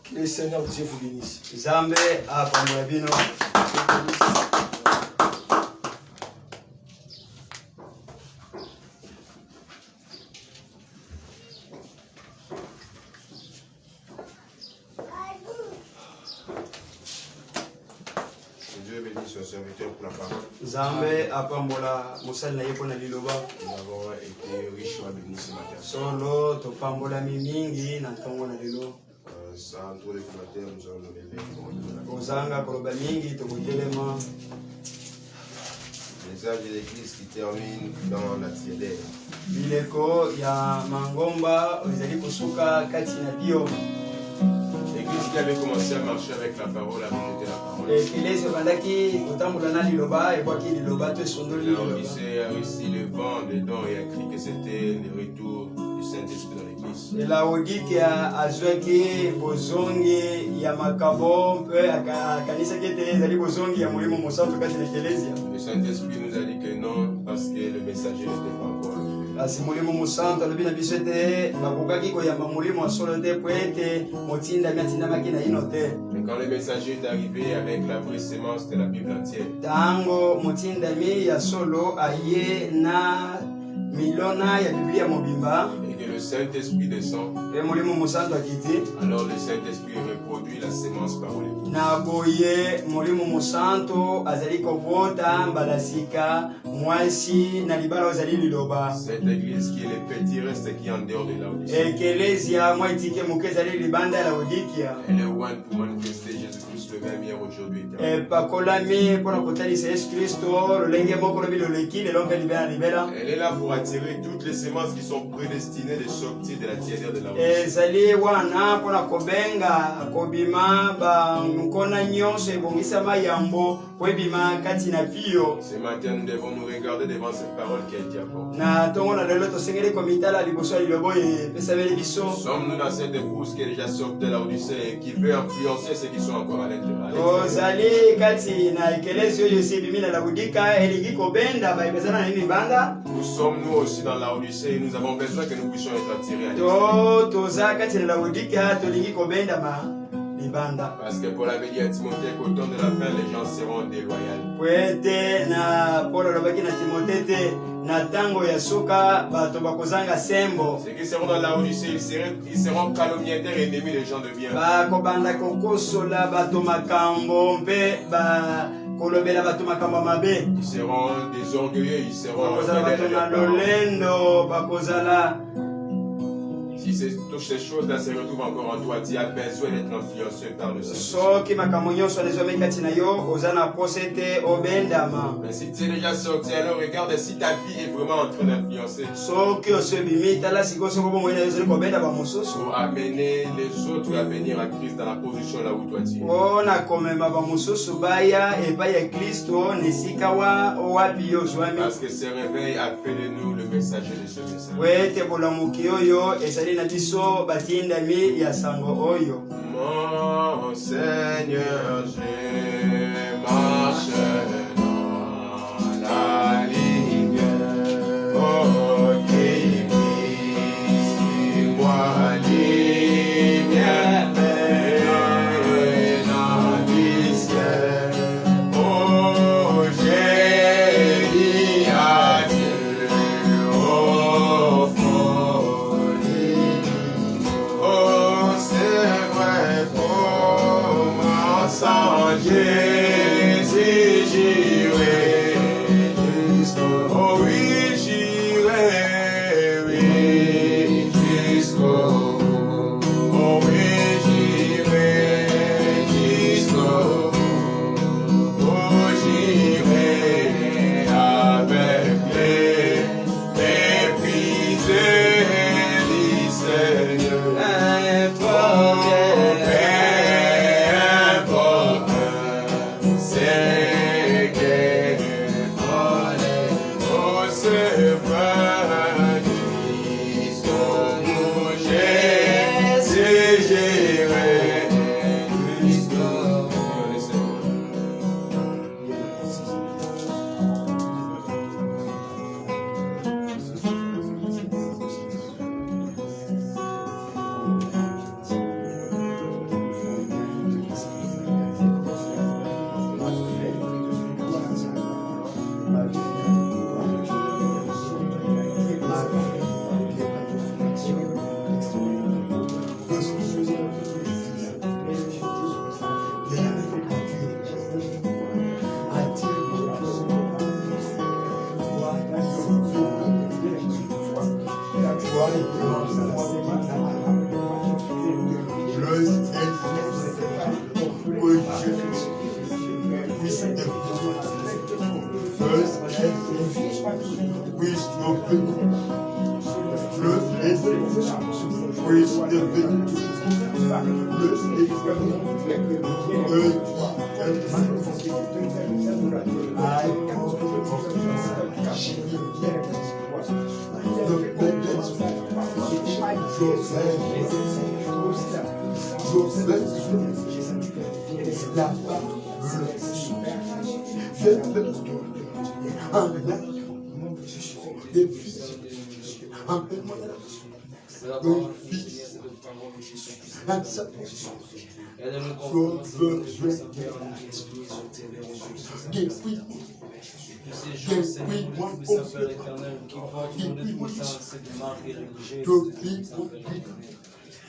Que le Seigneur Dieu vous bénisse. Dieu bénisse son serviteur pour la parole. Nous avons été richement bénis ce matin. Sans trop de commentaires, nous allons nous lever. Les âges de l'église qui terminent dans la tiédeur. L'église qui avait commencé à marcher avec la parole, à rejeter la parole. L'Odyssée a réussi le vent dedans et a cru que c'était le retour du Saint-Esprit dans l'église. Le Saint-Esprit nous a dit que non, parce que le messager n'était pas encore arrivé. Mais quand le messager est arrivé avec la vraie sémence de la Bible entière, et que le Saint-Esprit descend, alors le Saint-Esprit reproduit la sémence parole. Cette église qui est le petit reste qui est en dehors de l'Odyssée. Elle est one pour manifester Jésus-Christ le même hier, aujourd'hui. Elle est là pour attirer toutes les sémences qui sont prédestinées de sortir de la tiédeur de l'Odyssée. Ce matin, nous devons nous regarder devant cette parole qui a été apportée. Sommes-nous dans cette épouse qui est déjà sortie de l'Odyssée et qui veut influencer ceux qui sont encore à l'intérieur? Nous sommes nous aussi dans l'Odyssée et nous avons besoin que nous puissions être attirés à l'Odyssée. libanda. Parce que Paul avait dit à Timothée qu'au temps de la fin, les gens seront déloyaux. Kwete na Paul alobaki na Timothée te na tango ya suka bato bakozanga sembo. Ceux qui seront dans la Odyssée, ils seront calomniateurs et ennemis des gens de bien. Bakobanda kokosola bato makambo mpe ba kolobela bato makambo mabe. Ils seront des orgueilleux, ils seront bakozala bato na lolendo, bakozala. Si toutes ces choses-là se retrouvent encore en toi, tu as besoin d'être influencé par le Saint-Esprit. Mais si tu es déjà sorti, alors regarde si ta vie est vraiment en train d'influencer. Pour amener les autres à venir à Christ dans la position là où toi tu es. Parce que ce réveil a fait de nous le messager de ce message. Mon Seigneur, je marche dans la ligne. Oh, qui suis-moi lumière dans du ciel. Oh, j'ai dit adieu au fond. Oh, c'est vrai, comment sans Jésus j'irai jusqu'au. Oh oui, j'irai, oui, jusqu'au. Oh oui, j'irai jusqu'au. Oh, j'irai avec les méprisés du Seigneur.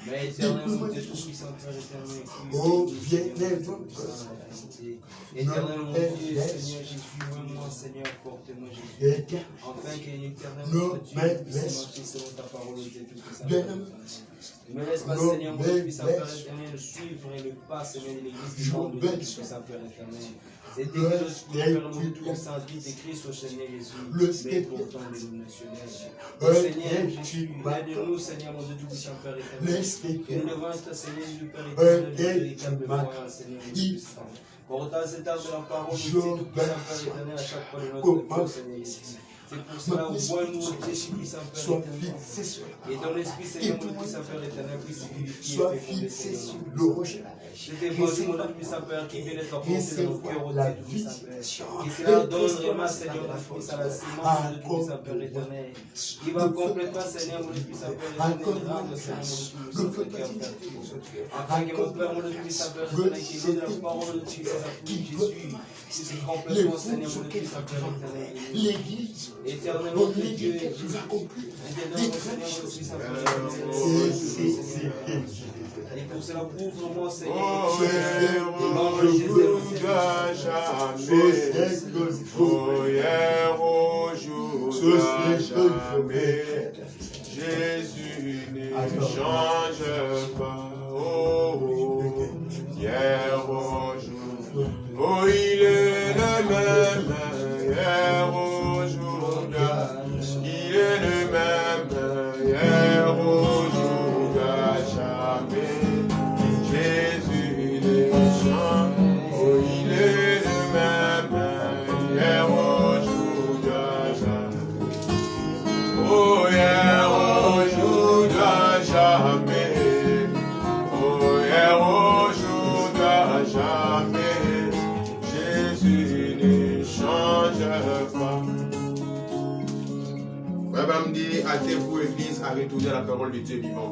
Mais éternellement, Dieu Tout-Puissant, Père éternel, oh, bien-aimé, éternellement, mon Dieu, Seigneur Jésus, moi, Seigneur, porte-moi, Jésus. Afin que l'éternellement, tu puisses marcher selon ta parole, Dieu Tout-Puissant. Ne me laisse pas, Seigneur, mon Dieu, Père éternel, suivre le pas, Seigneur, de l'église du monde, Dieu Tout-Puissant, Père éternel. C'est que le Père, mon Dieu, Tout-Puissant, dit de Christ au Seigneur Jésus, mais pourtant dénominationnel. Seigneur Jésus, aide-nous, Seigneur, mon Dieu, Tout-Puissant, Père éternel. Nous devons être, Seigneur Jésus, Père éternel, véritablement, Seigneur Jésus. Portant cet art de la parole, Dieu Tout-Puissant, Père éternel, à chaque fois de notre vie, Seigneur Jésus. C'est pour cela, vois-nous, Jésus puissant Père éternel. Et ton esprit, Seigneur, mon puissant Père éternel, puisse vivifier et féconder, Seigneur. C'est évangile, mon puissant Père, qui vient d'être apporté dans nos cœurs, au Dieu puissant Père. Et cela donne vraiment, Seigneur, la force à la sémence de puissant Père éternel. Qui va complètement, Seigneur, mon puissant Père éternel, rendre, Seigneur, mon puissant Père éternel. Afin que mon Père, mon puissant Père éternel, qui vient de la parole de Dieu, Jésus, c'est complètement, Seigneur, mon puissant Père éternel. L'église, Éternellement, Dieu, Jésus a compris. Et pour cela, ouvre-moi, Seigneur. Oh, jamais. Jésus ne change pas. Oh, hier, aujourd'hui. Oh, il est le même. Hier, aujourd'hui. Il est le même. Hier, aujourd'hui, à jamais. Jésus ne change. Oh, il est le même. Hier, aujourd'hui, à jamais. Oh, hier, aujourd'hui, à jamais. Oh, hier, aujourd'hui, à jamais. Jésus ne change pas. Frère me dit, hâtez-vous, Église, à retourner à la parole de Dieu vivant.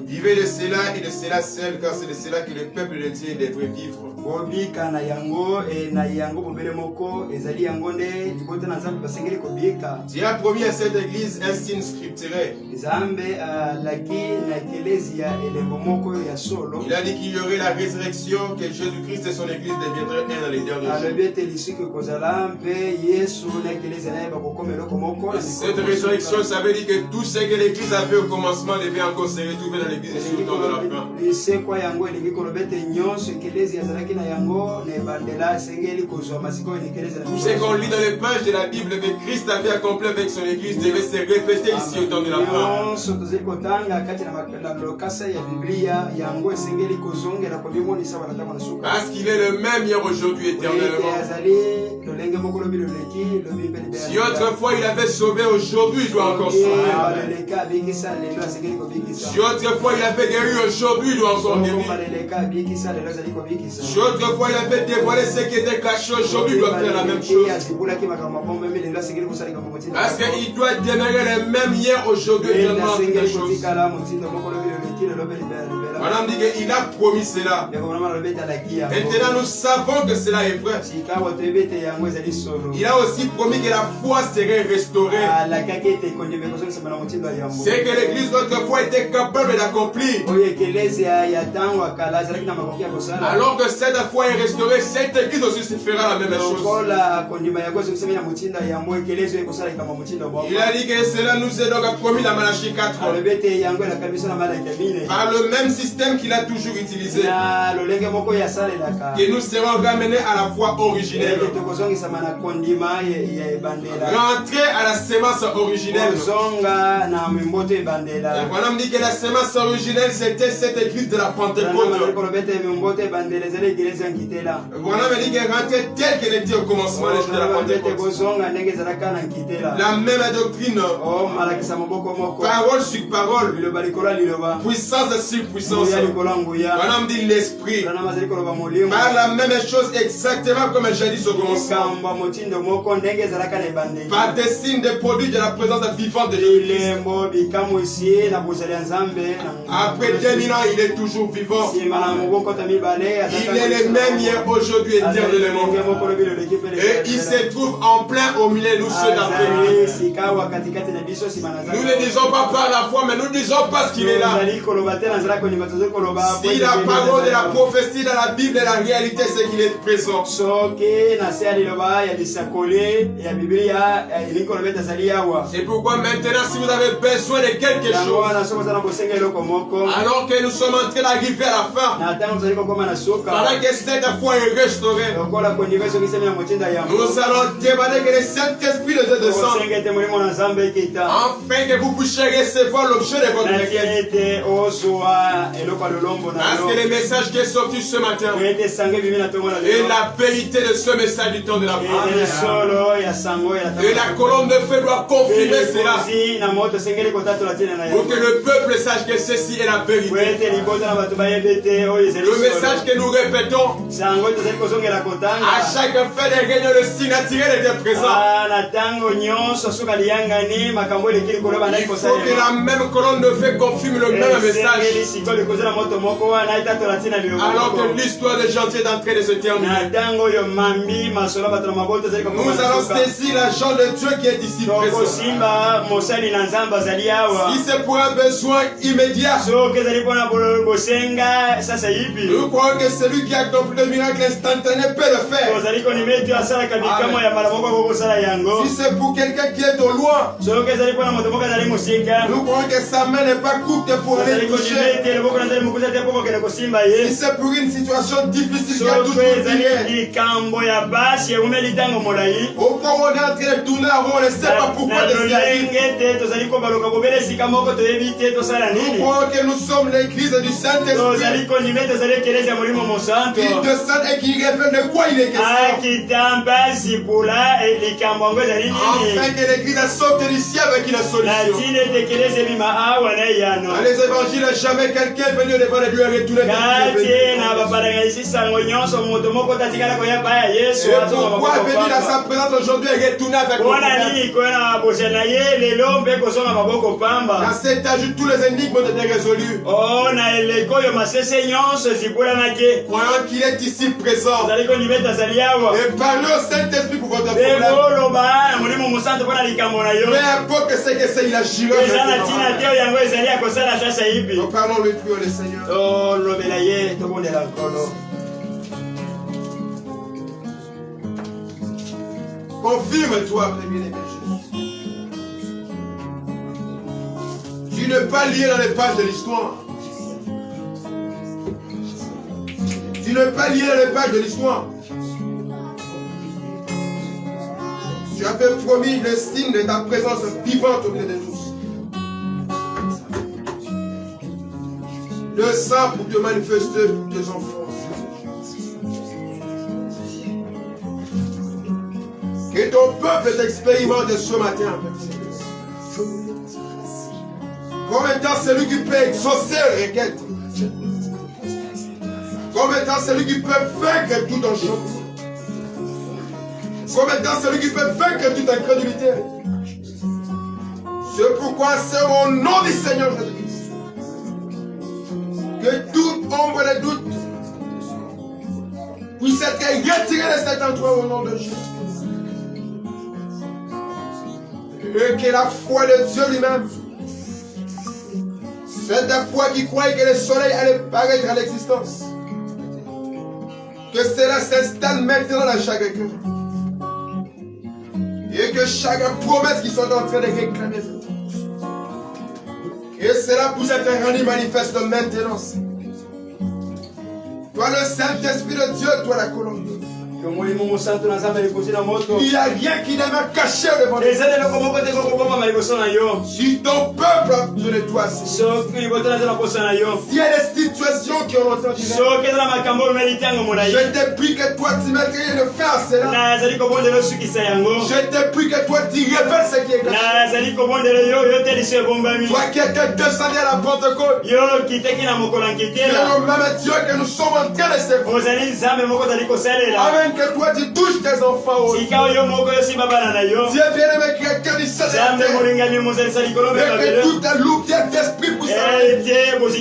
Vivez de cela et de cela seul, car c'est de cela que le peuple de Dieu devrait vivre. Dieu a promis à cette église un signe scripturel. Il a dit qu'il y aurait la résurrection, que Jésus-Christ et son église deviendraient un dans les derniers jours. Cette résurrection, ça veut dire que tout ce que l'église a fait au commencement devait encore se retrouver dans l'église sur le temps de la fin. Tout ce qu'on lit dans les pages de la Bible que Christ avait accompli avec son église devait se répéter ici au temps de la fin. Parce qu'il est le même hier, aujourd'hui, éternellement. Si autrefois il avait sauvé, aujourd'hui il doit encore sauver. Si autrefois il avait guéri, aujourd'hui il doit encore guérir. Si autrefois il avait dévoilé ce qui était caché, aujourd'hui il doit faire la même chose. Parce qu'il doit demeurer le même hier, aujourd'hui et éternellement. Madame dit qu'il a promis cela. Maintenant nous savons que cela est vrai. Il a aussi promis que la foi serait restaurée. C'est que l'église autrefois était capable d'accomplir. Alors que cette foi est restaurée, cette église aussi se fera la même chose. Il a dit que cela nous est donc promis dans Malachie 4. Par le même système qu'il a toujours utilisé. Et nous serons ramenés à la foi originelle. Rentrer à la sémence originelle. On a dit que la sémence originelle c'était cette église de la Pentecôte. On a dit qu'elle rentrait telle qu'elle était au commencement de la Pentecôte. La même doctrine. Parole sur parole. Puissance sur puissance. On a dit l'esprit. Par la même chose exactement comme j'ai dit au commencement. Par des signes de produits de la présence vivante de Jésus. Après 2000 ans, il est toujours vivant. Il est le même hier, aujourd'hui, éternellement. Et il se trouve en plein au milieu de nous ceux d'après. Nous ne disons pas par la foi, mais nous disons parce qu'il est là. Si la parole de la prophétie dans la Bible est la réalité, c'est qu'il est présent. C'est pourquoi maintenant, si vous avez besoin de quelque chose, alors que nous sommes en train d'arriver à la fin, pendant que cette foi est restaurée, nous allons demander que le Saint-Esprit de Dieu descende, afin que vous puissiez recevoir l'objet de votre requête. Parce que le message qui est sorti ce matin est la vérité de ce message du temps de la foi. Et la colonne de feu doit confirmer cela. Pour que le peuple sache que ceci est la vérité. Le message que nous répétons à chaque fin de réunion, le signe naturel était présent. Il faut que la même colonne de feu confirme le même message. Alors que l'histoire de Gentil est en train de se terminer. Nous allons saisir l'agent de Dieu qui est ici présent. Si c'est pour un besoin immédiat, nous croyons que celui qui a accompli le miracle instantané peut le faire. Si c'est pour quelqu'un qui est au loin, nous croyons que sa main n'est pas courte pour aller toucher. Si c'est pour une situation difficile, il y a toujours au point où on est en train de tourner en rond, on ne sait pas pourquoi de ce nous croyons que nous sommes l'église du Saint-Esprit qui descend et qui révèle de quoi il est question. Afin que l'église sorte du ciel avec une solution. Dans les évangiles, jamais quelqu'un est venu devant les lieux et retourner. Pourquoi venir à sa présence aujourd'hui et retourner avec le problème? Dans cet âge, tous les énigmes ont été résolus. Croyons qu'il est ici présent. Et parlez au Saint-Esprit pour votre problème. Peu importe ce que c'est, il agira. Nous parlons le plus, le Seigneur. Confirme-toi, bien-aimé Jésus. Tu n'es pas lié dans les pages de l'histoire. Tu n'es pas lié dans les pages de l'histoire. Tu as fait promis le signe de ta présence vivante au milieu de tous. Le sang pour te manifester tes enfants. Que ton peuple t'expérimente ce matin. Combien de temps c'est lui qui peut exaucer la requête? Combien de temps c'est lui qui peut vaincre tout enchantement? Combien de temps c'est lui qui peut vaincre toute incrédulité? C'est pourquoi c'est au nom du Seigneur Jésus-Christ que toute ombre de doute puisse être retirée de cet endroit au nom de Jésus. Et que la foi de Dieu lui-même, cette foi qui croyait que le soleil allait paraître à l'existence, que cela s'installe maintenant dans chaque cœur. Et que chaque promesse qui sont en train de réclamer, et cela puisse être rendu manifeste maintenant. Toi le Saint-Esprit de Dieu, toi la colonne. Il n'y a rien qui demeure caché devant toi. Si ton peuple je le dois, s'il y a des situations qui ont entendu, je te prie que toi tu mettrais une fin à cela. Je te prie que toi tu révèles ce qui est caché. Toi qui étais descendu à la Pentecôte, c'est le même Dieu que nous sommes en train de servir. Amen. Que toi tu touches tes enfants. Dieu bien-aimé qui est cœur du Seigneur. Et que tout est loup d'esprit pour ça. Je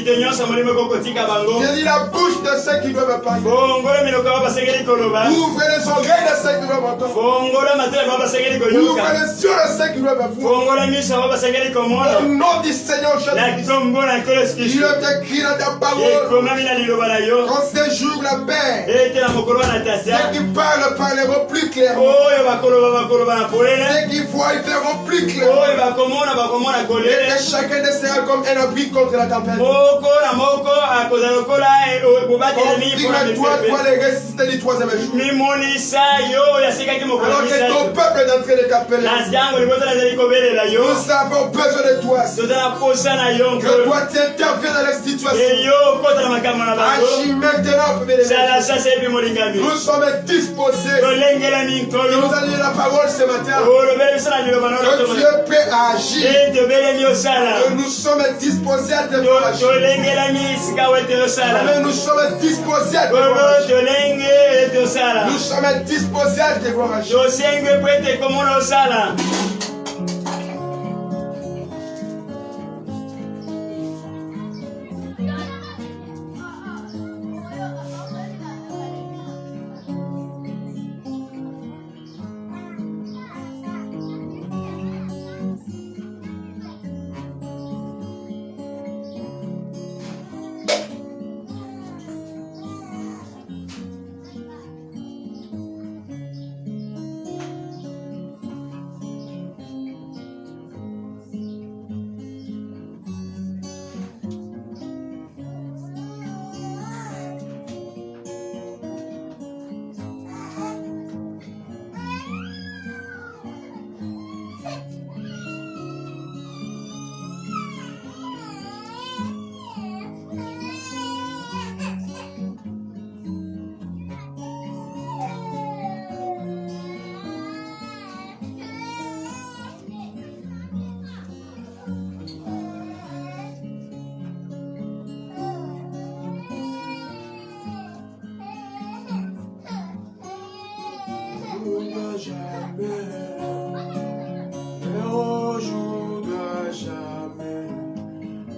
dis la bouche de ceux qui doivent parler. Ouvre les oreilles de ceux qui doivent entendre. Ouvre les yeux de ceux qui doivent voir. Au nom du Seigneur Jésus. Il est écrit dans ta parole. Quand ces jours la paix. Ceux qui parlent parleront plus clairement. Ceux qui voient ils verront plus clairement. Et que chacun sera comme un abri contre la tempête. toi les ressusciter du troisième jour. Alors que ton peuple est en train de t'appeler. Nous avons besoin de toi. Que toi tu interviennes dans la situation. Agis maintenant, nous sommes disposés. Que nous allons lire la parole ce matin. Que Dieu peut agir. Que nous sommes disposés à te voir agir. Nous sommes disposés à te voir agir. Nous sommes disposés à te voir agir.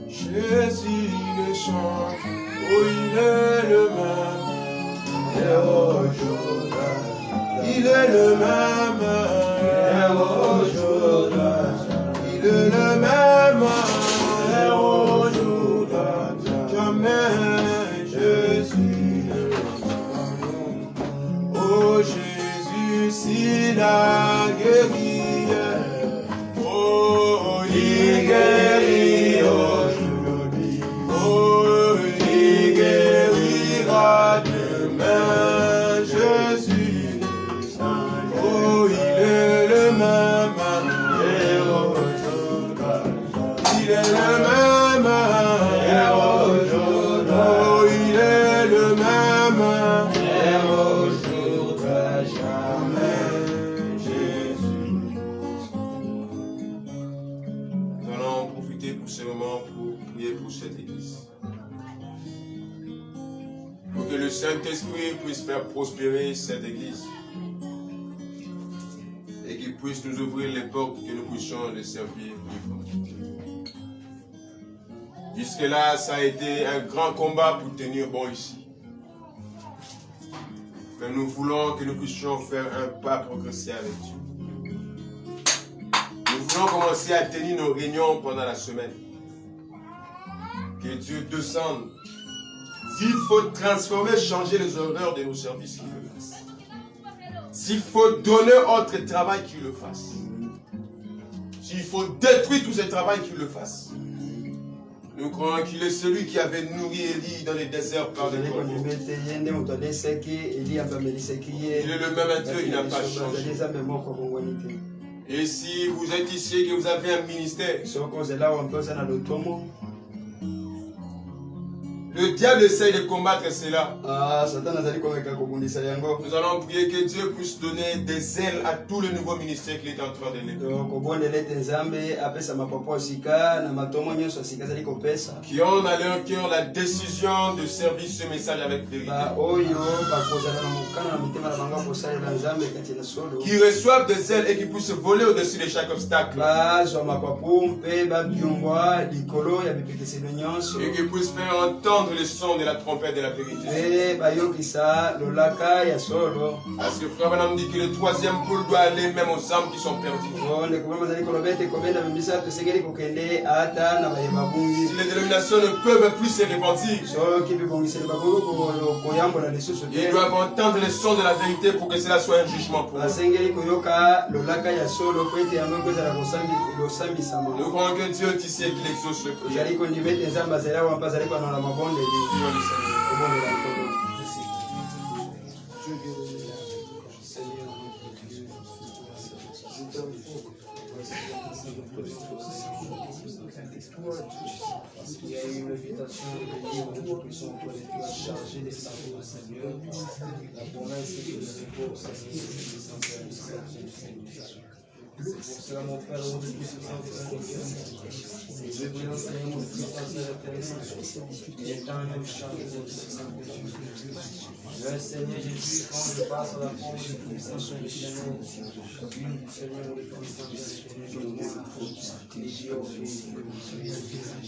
Jésus ne change, oh il est le même, et aujourd'hui, il est le même, et aujourd'hui, il est le même, et aujourd'hui, jamais Jésus ne change. Oh Jésus, s'il a guéri, oh il guérit aujourd'hui. Oh, il guérira demain, Jésus. Oh, il est le même, et aujourd'hui. Il est le même, et aujourd'hui. Oh, il est le même, et aujourd'hui, jamais, Jésus. Nous allons profiter pour ce moment pour prier pour cette église. Pour que le Saint-Esprit puisse faire prospérer cette église. Et qu'il puisse nous ouvrir les portes que nous puissions le servir librement. Jusque-là, ça a été un grand combat pour tenir bon ici. Mais nous voulons que nous puissions faire un pas progressé avec Dieu. Nous voulons commencer à tenir nos réunions pendant la semaine. Que Dieu descende. S'il faut transformer, changer les horaires de nos services, qu'il le fasse. S'il faut donner autre travail, qu'il le fasse. S'il faut détruire tout ce travail, qu'il le fasse. Nous croyons qu'il est celui qui avait nourri Élie dans les déserts par les corbeaux. Il est le même Dieu, il n'a pas changé. Et si vous êtes ici et que vous avez un ministère, le diable essaye de combattre cela. Nous allons prier que Dieu puisse donner des ailes à tous les nouveaux ministères qu'il est en train de lever. Qui ont dans leur cœur la décision de servir ce message avec vérité. Qui reçoivent des ailes et qui puissent voler au-dessus de chaque obstacle. Et qui puissent faire entendre le son de la trompette de la vérité. Parce que frère Branham dit que le troisième poule doit aller même aux âmes qui sont perdues. Si les dénominations ne peuvent plus se repentir, ils doivent entendre le son de la vérité pour que cela soit un jugement pour eux. Nous croyons que Dieu est ici et qu'il exauce le prière. charger les fardeaux, Seigneur. La promesse est que le secours, Seigneur, sans Père, nous sortir, Seigneur. C'est pour cela, mon Père, mon Dieu, que je prie, Seigneur, mon Dieu, il est temps de me charger de le Seigneur Jésus, quand je passe à la forme de puissance de l'éternel, une du Seigneur, le puissant de l'éternel,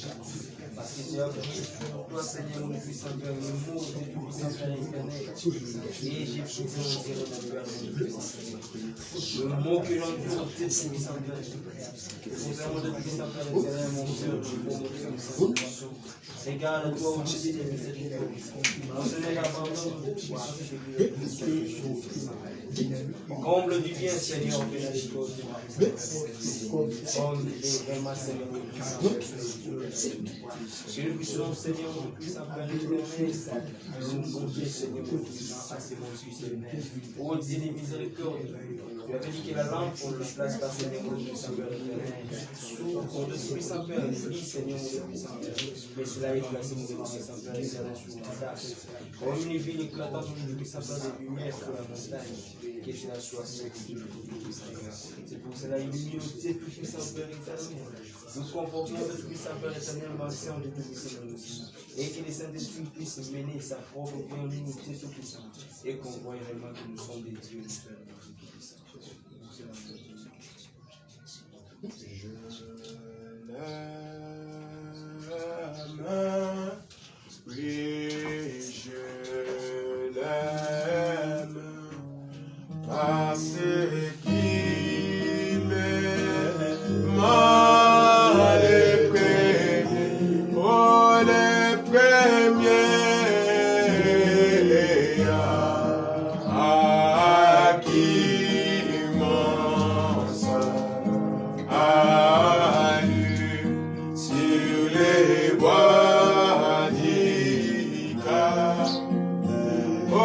parce que tu as pris sur toi, Seigneur, le puissant Père, le mot du puissant Père éternel, et j'ai pris mon Dieu, le puissant Père, le mot que l'on dit au puissant Père, nous avons le puissant Père éternel, mon Dieu, mon Dieu, regarde-toi au-dessus des miséricordes, Seigneur, l'abandon de toi, comble du bien, Seigneur, de la récolte, comme les vraiment, Seigneur, je le puissant, Seigneur, mon puissant Père éternel, nous compter, Seigneur, mon puissant, à ces mon Seigneur, ô Dieu des miséricordes, tu avais dit que la lampe, on ne place pas, Seigneur, mon puissant Père éternel, pour le puissant Père, prie, Seigneur, mon puissant Père, mais cela est placé, mon puissant Père éternel, sur la tâche, comme une ville éclatante, mon puissant Père de lumière sur la montagne, que cela soit sec, c'est pour cela illumine aussi tout puissant Père éternel. Nous comportement de tout puissant Père éternel, marchant de tout puissant et que les Saint-Esprit puissent mener sa propre vie en nous, tout puissant, et qu'on voit réellement que nous sommes des dieux de Père tout-puissant. Oui, je l'aime, parce qu'il m'a les premiers, oh les premiers à qui mon sang a eu sur les bois d'Ika. Oh,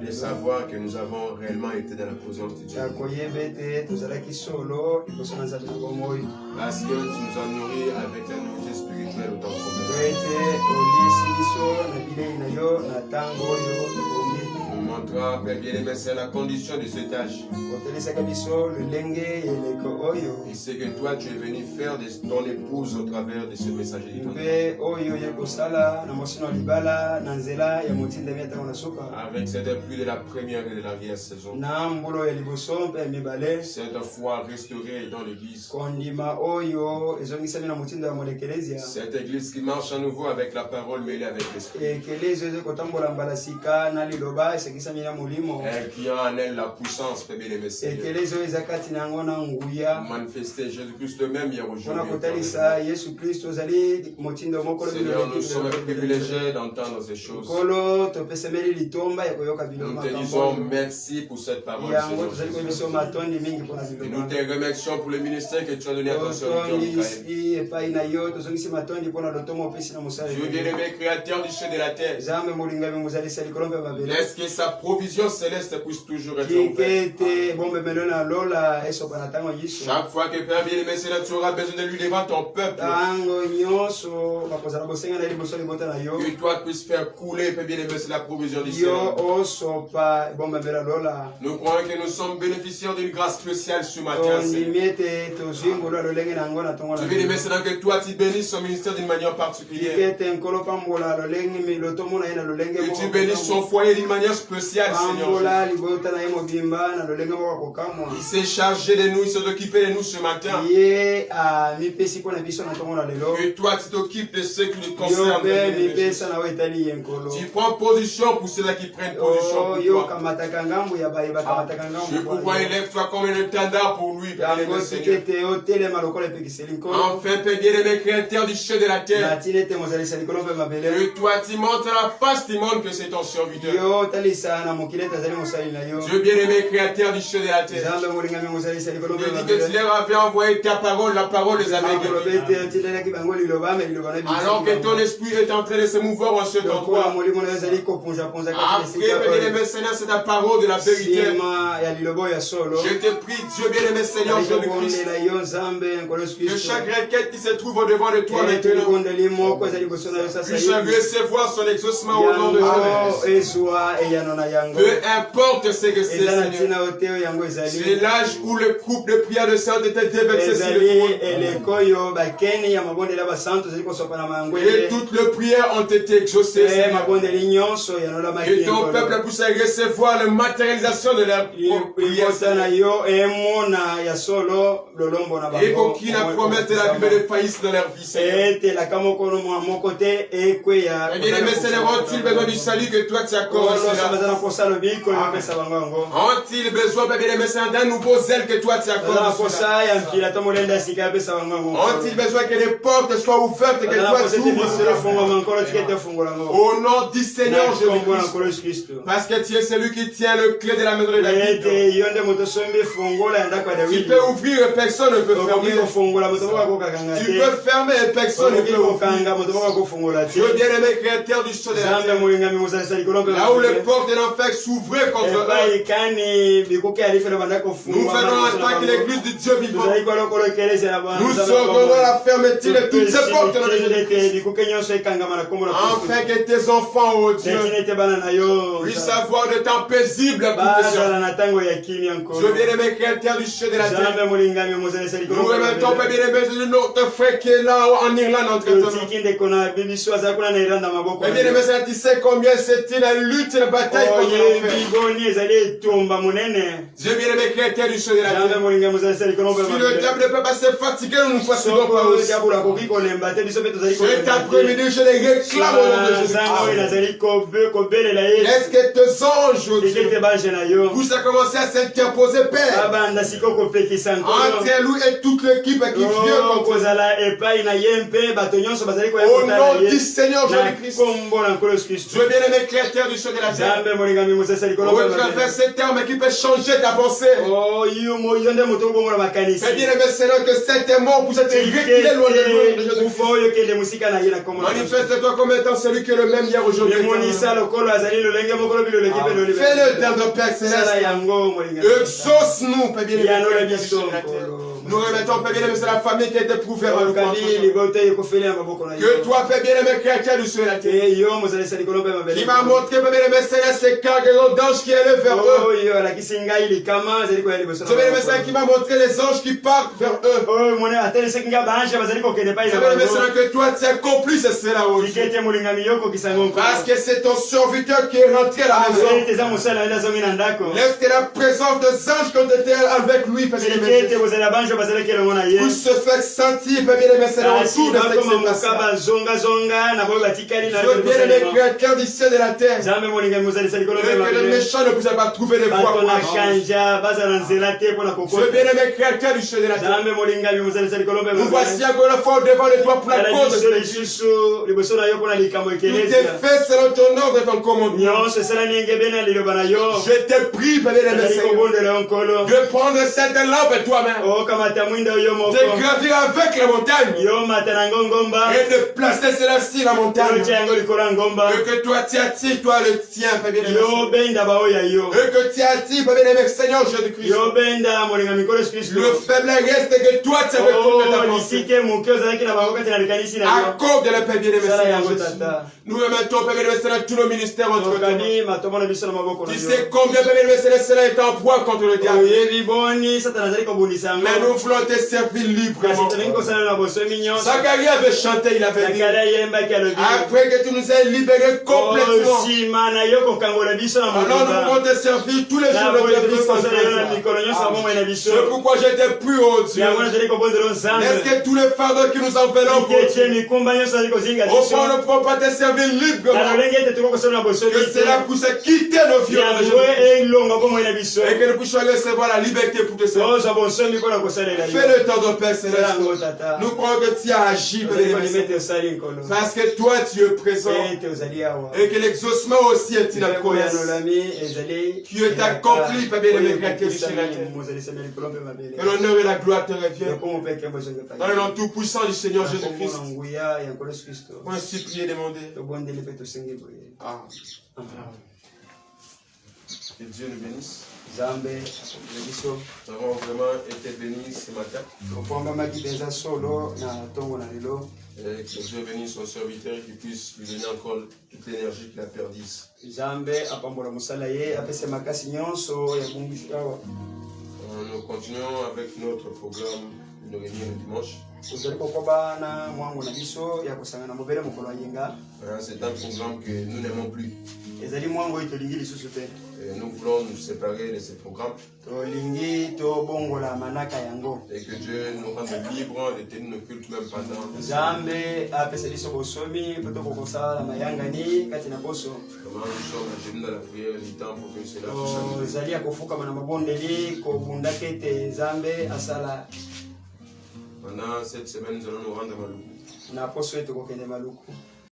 de savoir que nous avons réellement été dans la présence de Dieu. Parce que tu nous as nourris avec la nourriture spirituelle autant qu'on nous montrant, Père bien-aimé, c'est la condition de cet âge. Et c'est que toi, tu es venu faire de ton épouse au travers de ce message éditorial. Avec cette pluie de la première et de l'arrière saison. Cette foi restaurée dans l'église. Cette église qui marche à nouveau avec la parole mêlée avec l'esprit. Et qui a en elle la puissance, Père bien-aimé, Seigneur. Manifester Jésus-Christ le même hier aujourd'hui. Seigneur, nous sommes privilégiés d'entendre ces choses. Nous te disons merci pour cette parole. Et nous te remercions pour le ministère que tu as donné à ton serviteur Michael. Dieu bien-aimé, créateur du ciel et de la terre. Laisse que sa provision céleste puisse toujours être en paix. Chaque fois que Père bien-aimé, tu auras besoin de lui devant ton peuple. Que toi puisses faire couler, Père bien-aimé, c'est la provision du ciel. Nous croyons que nous sommes bénéficiaires d'une grâce spéciale ce matin. Tu veux maintenant que toi tu bénisses son ministère d'une manière particulière. Que tu bénisses son foyer d'une manière spéciale. spécial, Seigneur Jésus. Il s'est chargé de nous, il s'est occupé de nous ce matin. Et toi, tu t'occupes de ceux qui nous concernent. Tu prends position pour ceux-là qui prennent position pour toi. Je pourquoi élève-toi comme un étendard pour lui, Père Seigneur. Enfin, Père bien-aimé, créateur du ciel de la terre. Et toi, tu montres à la face du monde que c'est ton serviteur. Dieu bien-aimé, créateur du ciel de la terre. Tu dis que tu leur avais envoyé ta parole, la parole des aveugles. Alors que ton esprit est en train de se mouvoir en cet endroit. Après, Père bien-aimé, Seigneur, c'est ta parole de la vérité. Je te prie, Dieu bien-aimé, Seigneur Jésus-Christ, que chaque requête qui se trouve au devant de toi maintenant puisse recevoir son exaucement au nom de Jésus. Peu importe ce que c'est, Seigneur. C'est l'âge où le groupe de prière de saints était déversé sur le trône. Et toutes les prières ont été exaucées, Seigneur. Et ton peuple puisse recevoir la matérialisation de leur prière. Et pour qui la promesse de la Bible ne faillisse dans leur vie, Seigneur. Et bien aimé Seigneur, ont-ils besoin du salut que toi tu accordes? Ont-ils besoin, bien aimé Seigneur, d'un nouveau zèle que toi tu accordes? Ont-ils besoin que les portes soient ouvertes, que toi tu ouvres? Au nom du Seigneur Jésus-Christ. Parce que tu es celui qui tient le clé de la maison de David. Tu peux ouvrir et personne ne peut fermer. Tu peux fermer et personne ne peut ouvrir. Dieu bien-aimé, créateur du ciel de la terre. Là où les portes de l'enfer s'ouvraient contre eux, nous faisons attaque l'église du Dieu vivant. Nous ordonnons la fermeture de toutes ces portes dans le nom de Christ. Afin que tes enfants, oh Dieu, puissent avoir de temps paisible pour te servir. Dieu bien-aimé, créateur du ciel de la terre. Nous remettons, Père bien-aimé, notre frère qui est là en Irlande entre temps. Père bien-aimé, tu sais combien c'était la lutte, la bataille contre l'enfer. Dieu bien-aimé, créateur du ciel de la terre. Si le diable ne peut pas se fatiguer, nous ne fatiguons pas aussi. Cet après-midi, je les réclame au nom de Jésus. Est-ce que tes anges, vous avez commencé à s'interposer, Père, entre lui et toute l'équipe qui vient contre au nom du Seigneur Jésus-Christ. Dieu bien-aimé, créateur du ciel de la terre. Au travers ces termes qui peut changer ta pensée. Père bien-aimé, Seigneur, que cet mort puisse être reculé loin de nous. Manifeste-toi comme étant celui qui est le même hier, aujourd'hui. Fais-le tendre, Père Céleste. Exauce-nous, Père bien-aimé. Nous remettons, Père bien-aimé, c'est la famille qui a été éprouvée par le contre. Que toi, Père bien-aimé, créateur du ciel et la terre, qui m'a montré, Père bien-aimé, Seigneur, ces cargaisons d'anges qui élèvent vers eux. Père bien-aimé, Seigneur, qui m'a montré les anges qui partent vers eux. Père bien-aimé, Seigneur, que toi, tu accomplis cela aussi. Parce que c'est ton serviteur qui est rentré à la maison. Laisse que la présence des anges qui ont été avec lui, Père bien-aimé, puisse se faire sentir, Père bien-aimé, Seigneur, autour de cette situation. Dieu bien-aimé, créateur du ciel et de la terre, que le méchant ne puisse pas trouver les voies pour Dieu bien-aimé, créateur du ciel et de la terre, nous voici encore une fois devant de toi pour la cause de Jésus. Tout est fait selon ton ordre et ton commandement. Je te prie, Père bien-aimé, de prendre cette lampe toi-même, de gravir avec la montagne et de placer cela-ci la montagne. Et que toi tu attires, toi le tien, Père bien-aimé. Et que tu attires, Père bien-aimé, Seigneur Jésus-Christ. Le faible reste que toi tu as retourné ta pensée. Accorde le Père bien-aimé, Seigneur Jésus. Nous remettons, Père bien-aimé, Seigneur, tous nos ministères entre toi. Tu sais combien, Père bien-aimé, Seigneur, cela est en poids contre le diable. Mais nous nous voulons te servir librement. Zacharie avait chanté, il avait dit, après que tu nous aies libérés complètement, alors nous pouvons te servir tous les jours de ta vie sans cesse. C'est pourquoi j'étais plus haut, Dieu. Est-ce que tous les fardeaux que nous envenons pour Dieu, au fond, nous ne pouvons pas te servir librement, que cela puisse quitter nos vies et que nous puissions recevoir la liberté pour te servir. Fais le temps de Père Céleste. Nous croyons que tu as agi, parce que toi tu es présent et que l'exaucement aussi est une promesse qui est accomplie par bien les que l'honneur et la gloire te reviennent. Dans le nom tout puissant du Seigneur Jésus-Christ. On ainsi prier et demander. Que Dieu nous bénisse. Nous avons vraiment été bénis ce matin. Et que Dieu bénisse son serviteur et qu'il puisse lui donner encore toute l'énergie qu'il a perdue. Nous continuons avec notre programme de réunion le dimanche. C'est un programme que nous n'aimons plus. Et nous voulons nous séparer de ce programme. Et que Dieu nous rende libres de tenir nos cultes même pendant. Comment nous sommes à genoux dans la prière du temps pour que cela puisse Pendant cette semaine, nous allons nous rendre à Maluku.